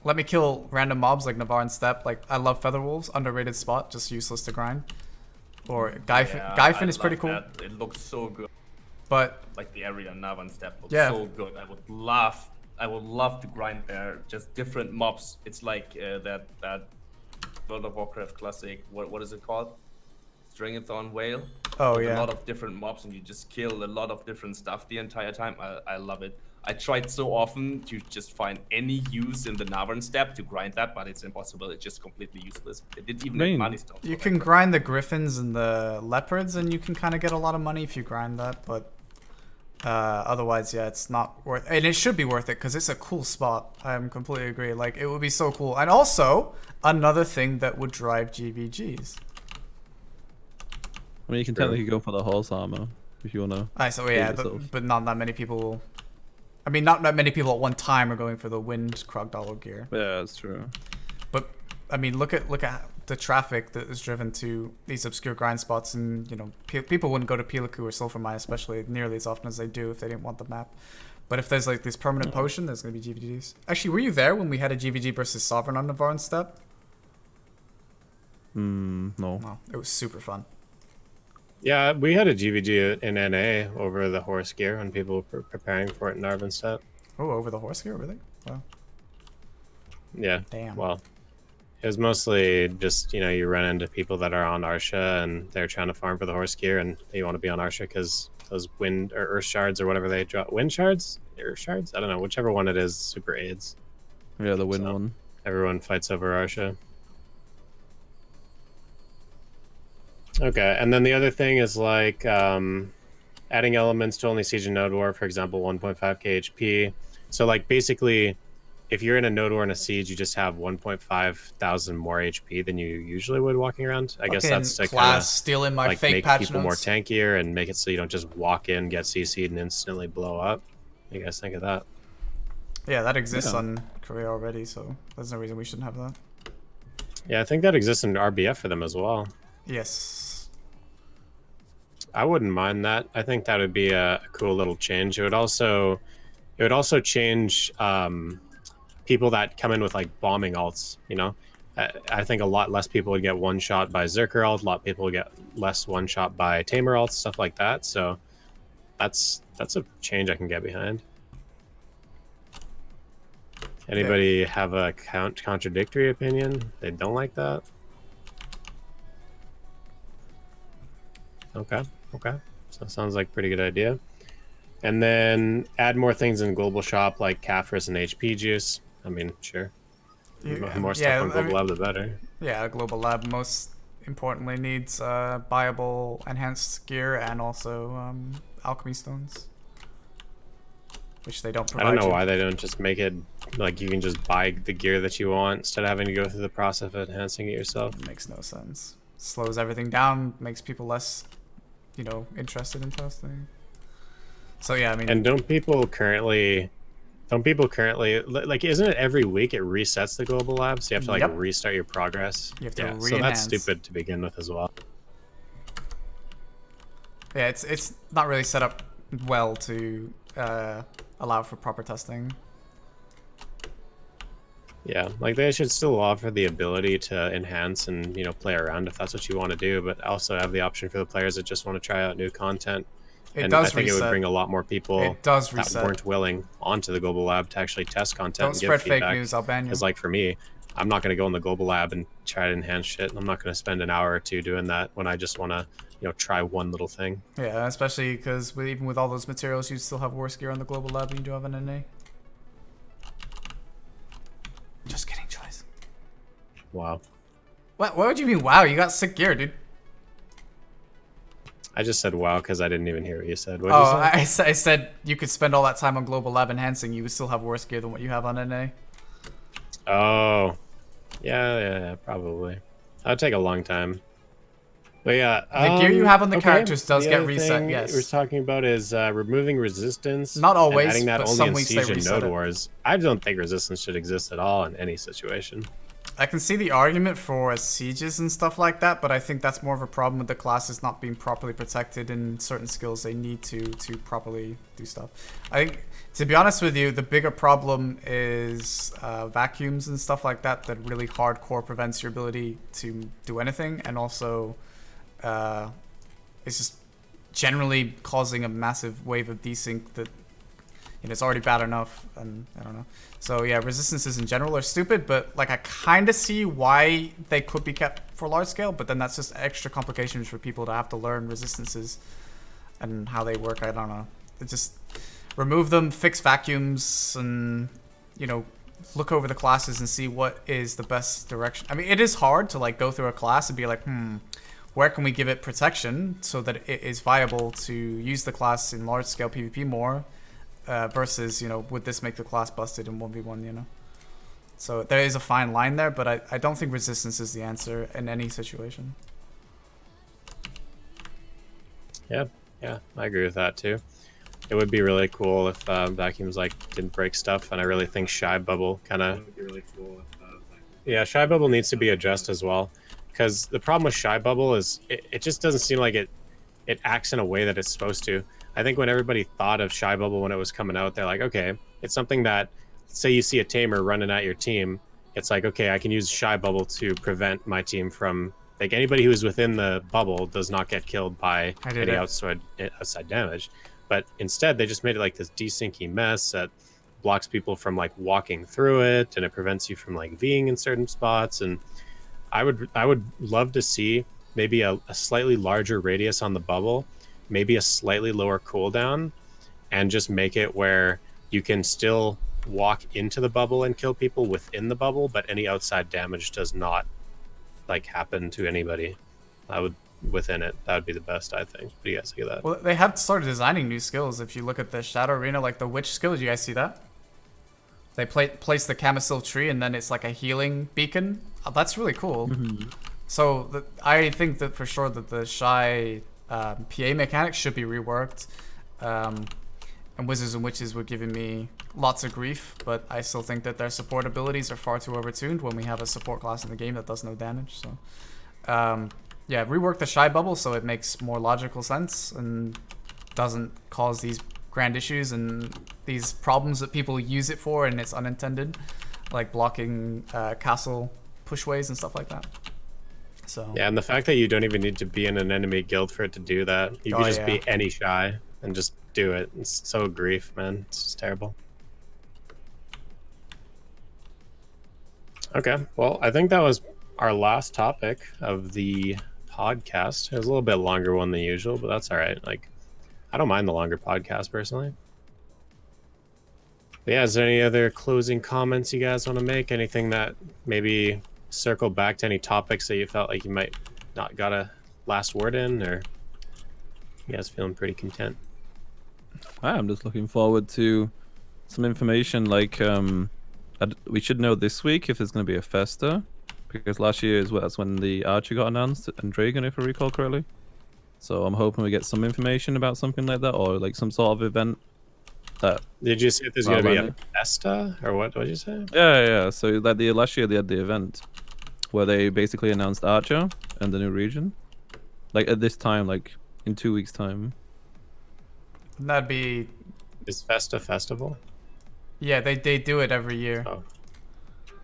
let me kill random mobs like Navarre and Steppe. Like, I love Feather Wolves, underrated spot, just useless to grind. Or Guyfin is pretty cool. That. It looks so good. But Like the area Navan step looks Yeah. so good. I would love to grind there. Just different mobs. It's like that World of Warcraft classic. What is it called? Stringathon Whale. Oh, With yeah. A lot of different mobs, and you just kill a lot of different stuff the entire time. I love it. I tried so often to just find any use in the Navan step to grind that, but it's impossible. It's just completely useless. It didn't even Mean, make money stones. you can grind the Griffins and the Leopards, and you can kind of get a lot of money if you grind that, but otherwise, yeah, it's not worth it. And it should be worth it, because it's a cool spot. I completely agree. Like, it would be so cool. And also, another thing that would drive GVGs. I mean, you can technically go for the horse armor if you wanna. So yeah, yourself. but not that many people will. I mean, not that many people at one time are going for the Wind Krogdalo gear. Yeah, that's true. But I mean, look at the traffic that is driven to these obscure grind spots, and people wouldn't go to Pilaku or Sulfur Mine especially nearly as often as they do if they didn't want the map. But if there's like this permanent potion, there's gonna be GVGs. Actually, were you there when we had a GVG versus Sovereign on Navarre and Steppe? No. No, it was super fun. Yeah, we had a GVG in NA over the horse gear when people were preparing for it in Narvanstead. Oh, over the horse gear, really? Wow. Yeah. Damn. Well, it was mostly just, you run into people that are on Arsha and they're trying to farm for the horse gear and you want to be on Arsha because those wind or earth shards or whatever they drop. Wind shards? Earth shards? I don't know. Whichever one it is, super aids. Yeah, the win So, one. Everyone fights over Arsha. Okay, and then the other thing is like adding elements to only siege and node war, for example, 1.5k HP. So like basically, if you're in a node war and a siege, you just have 1.5 thousand more HP than you usually would walking around. I guess that's to kind of stealing my like fake make patch people more notes. tankier and make it so you don't just walk in, get CC'd, and instantly blow up. What do you guys think of that? Yeah, that exists Yeah. on Korea already, so there's no reason we shouldn't have that. Yeah, I think that exists in RBF for them as well. Yes. I wouldn't mind that. I think that would be a cool little change. It would also change people that come in with like bombing alts. I think a lot less people would get one shot by Zerker ult. A lot of people would get less one shot by Tamer alts, stuff like that. So that's a change I can get behind. Anybody have a contradictory opinion? They don't like that? Okay. So it sounds like a pretty good idea. And then add more things in global shop like Caphras and HP juice. I mean, sure. The more stuff on global lab, the better. Yeah, global lab most importantly needs buyable enhanced gear and also alchemy stones, which they don't provide. I don't know why they don't just make it like you can just buy the gear that you want instead of having to go through the process of enhancing it yourself. It makes no sense. Slows everything down, makes people less, interested in testing. So yeah, I mean. And don't people currently like? Isn't it every week it resets the global lab? So you have to like restart your progress. You have to So re-enhance. that's stupid to begin with as well. Yeah, it's not really set up well to allow for proper testing. Yeah, like they should still offer the ability to enhance and play around if that's what you want to do, but also have the option for the players that just want to try out new content. It does I think reset. it would bring a lot more people that weren't willing onto the global lab to actually test content. Don't and spread give feedback. fake news. I'll ban you. Because like for me, I'm not going to go in the global lab and try to enhance shit. I'm not going to spend an hour or two doing that when I just want to try one little thing. Yeah, especially because even with all those materials, you still have worse gear on the global lab than you do have an NA. Just kidding, Choice. Wow. What would you mean, wow? You got sick gear, dude. I just said wow because I didn't even hear what you said. What did you say? I said you could spend all that time on global lab enhancing, you would still have worse gear than what you have on NA. Oh. Yeah, probably. That would take a long time. But yeah, the gear you have on the characters does the get other reset. thing Yes. we're talking about is removing resistance. Not always, and adding that but only some in weeks they Siege and reset Node it. Wars. I don't think resistance should exist at all in any situation. I can see the argument for sieges and stuff like that, but I think that's more of a problem with the classes not being properly protected in certain skills they need to properly do stuff. I think, to be honest with you, the bigger problem is vacuums and stuff like that really hardcore prevents your ability to do anything, and also it's just generally causing a massive wave of desync that it's already bad enough, and I don't know. So yeah, resistances in general are stupid, but like I kind of see why they could be kept for large scale, but then that's just extra complications for people to have to learn resistances and how they work. I don't know. Just remove them, fix vacuums, and look over the classes and see what is the best direction. I mean, it is hard to like go through a class and be like, where can we give it protection so that it is viable to use the class in large scale PvP more? Versus, would this make the class busted in 1v1, So there is a fine line there, but I don't think resistance is the answer in any situation. Yeah, I agree with that too. It would be really cool if vacuums didn't break stuff, and I really think Shy Bubble kind of. Yeah, Shy Bubble needs to be addressed as well, because the problem with Shy Bubble is it just doesn't seem like it acts in a way that it's supposed to. I think when everybody thought of Shy Bubble when it was coming out, they're like, okay, it's something that, say you see a tamer running at your team, it's like, okay, I can use Shy Bubble to prevent my team from, like, anybody who's within the bubble does not get killed by any outside damage. But instead, they just made it like this desyncy mess that blocks people from like walking through it, and it prevents you from like Ving in certain spots. And I would love to see maybe a slightly larger radius on the bubble, maybe a slightly lower cooldown, and just make it where you can still walk into the bubble and kill people within the bubble, but any outside damage does not like happen to anybody. I would within it. That would be the best, I think. What do you guys think of that? Well, they have started designing new skills. If you look at the Shadow Arena, like the Witch skill, did you guys see that? They place the Camisil tree, and then it's like a healing beacon. Oh, that's really cool. So I think that for sure that the Shy PA mechanics should be reworked. And Wizards and Witches were giving me lots of grief, but I still think that their support abilities are far too overtuned when we have a support class in the game that does no damage. So, yeah, rework the Shy bubble so it makes more logical sense and doesn't cause these grand issues and these problems that people use it for and it's unintended, like blocking castle pushways and stuff like that. So yeah, and the fact that you don't even need to be in an enemy guild for it to do that. You can just be any Shy and just do it. It's so grief, man. It's just terrible. Okay, well, I think that was our last topic of the podcast. It was a little bit longer one than usual, but that's all right. Like, I don't mind the longer podcast personally. But yeah, is there any other closing comments you guys want to make? Anything that maybe circle back to any topics that you felt like you might not got a last word in, or you guys feeling pretty content? I'm just looking forward to some information. Like, we should know this week if there's going to be a Festa, because last year that's when the Archer got announced and Dragon, if I recall correctly. So I'm hoping we get some information about something like that, or like some sort of event. That did you say if there's going to be a Festa, or what did you say? Yeah. So like last year they had the event where they basically announced Archer and the new region, like at this time, like in 2 weeks' time. That'd be... Is Festa festival? Yeah, they do it every year.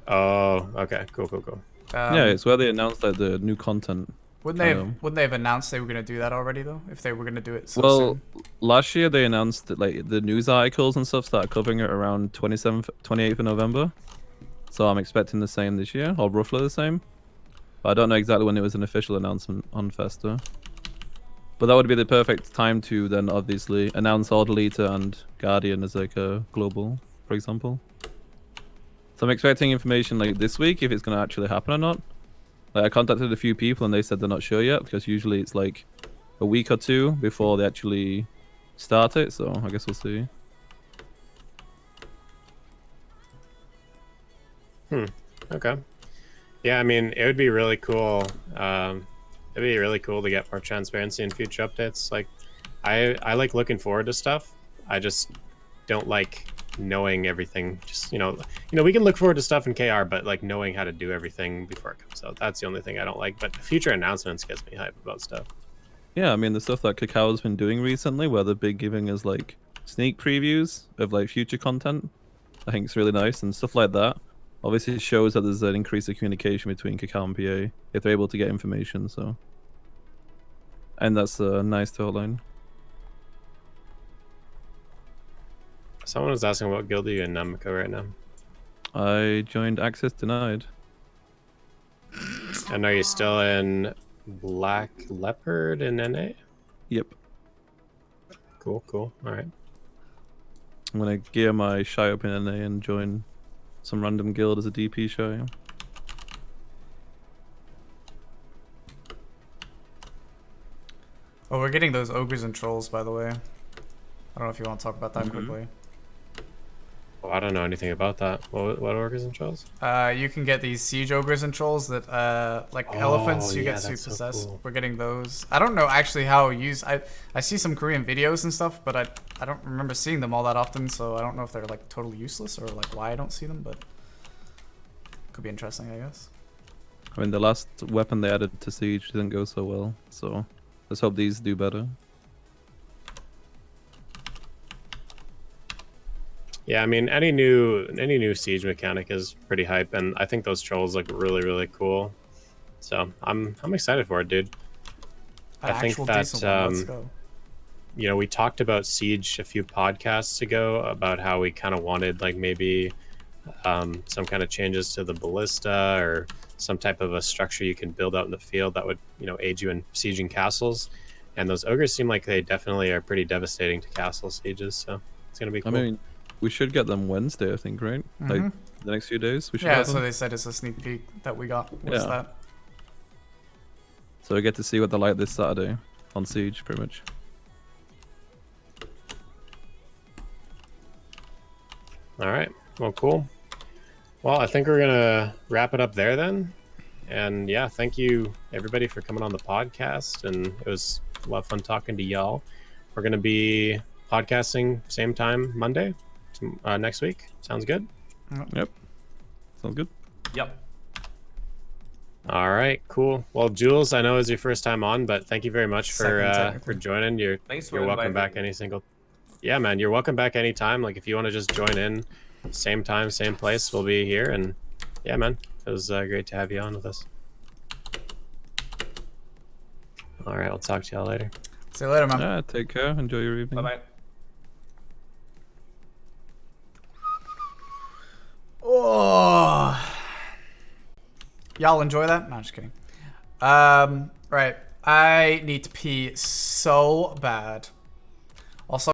Oh, okay, cool. Yeah, it's where they announced like the new content. Wouldn't they have announced they were gonna do that already though? If they were gonna do it so well, soon? Last year they announced that like the news articles and stuff started covering it around 28th of November. So I'm expecting the same this year, or roughly the same. But I don't know exactly when it was an official announcement on Festa. But that would be the perfect time to then obviously announce Ordelita and Guardian as like a global, for example. So I'm expecting information like this week if it's going to actually happen or not. Like I contacted a few people and they said they're not sure yet, because usually it's like a week or two before they actually start it. So I guess we'll see. Okay. Yeah, I mean, it would be really cool. It'd be really cool to get more transparency in future updates. Like, I like looking forward to stuff. I just don't like knowing everything. Just you know, we can look forward to stuff in KR, but like knowing how to do everything before it comes out, that's the only thing I don't like. But future announcements gets me hype about stuff. Yeah, I mean the stuff that Cacao has been doing recently, where they've been giving us like sneak previews of like future content, I think it's really nice, and stuff like that. Obviously, it shows that there's an increase of communication between Cacao and PA if they're able to get information. So, and that's a nice line. Someone was asking what guild are you in Namco right now? I joined Access Denied. And are you still in Black Leopard in NA? Yep. Cool. All right. I'm gonna gear my Shy up in NA and join some random guild as a DP Shy. Oh, we're getting those ogres and trolls, by the way. I don't know if you want to talk about that quickly. Oh, I don't know anything about that. What ogres and trolls? You can get these siege ogres and trolls that, like elephants, you yeah, get that's super so possessed. cool. We're getting those. I don't know actually how used. I see some Korean videos and stuff, but I don't remember seeing them all that often, so I don't know if they're like totally useless or like why I don't see them, but could be interesting, I guess. I mean, the last weapon they added to Siege didn't go so well, so let's hope these do better. Yeah, I mean, any new siege mechanic is pretty hype, and I think those trolls look really cool. So I'm excited for it, dude. I think that Let's go. you know, we talked about Siege a few podcasts ago about how we kind of wanted like maybe some kind of changes to the ballista or some type of a structure you can build out in the field that would, you know, aid you in sieging castles. And those ogres seem like they definitely are pretty devastating to castle sieges, so it's gonna be cool. I mean, we should get them Wednesday, I think, right? Like the next few days. We should. Yeah, have so them. they said it's a sneak peek that we got. What's that? So we get to see what they're like this Saturday on Siege, pretty much. All right. Well, cool. Well, I think we're gonna wrap it up there then. And yeah, thank you everybody for coming on the podcast, and it was a lot of fun talking to y'all. We're gonna be podcasting same time Monday next week. Sounds good? Yep. Sounds good. Yep. All right, cool. Well, Jules, I know it's your first time on, but thank you very much for joining. You're welcome back Yeah, man, you're welcome back anytime. Like if you want to just join in, same time, same place, we'll be here. And yeah, man, it was great to have you on with us. All right, I'll talk to y'all later. See you later, man. Yeah, take care. Enjoy your evening. Bye-bye. Oh, y'all enjoy that? No, I'm just kidding. Right, I need to pee so bad. Also.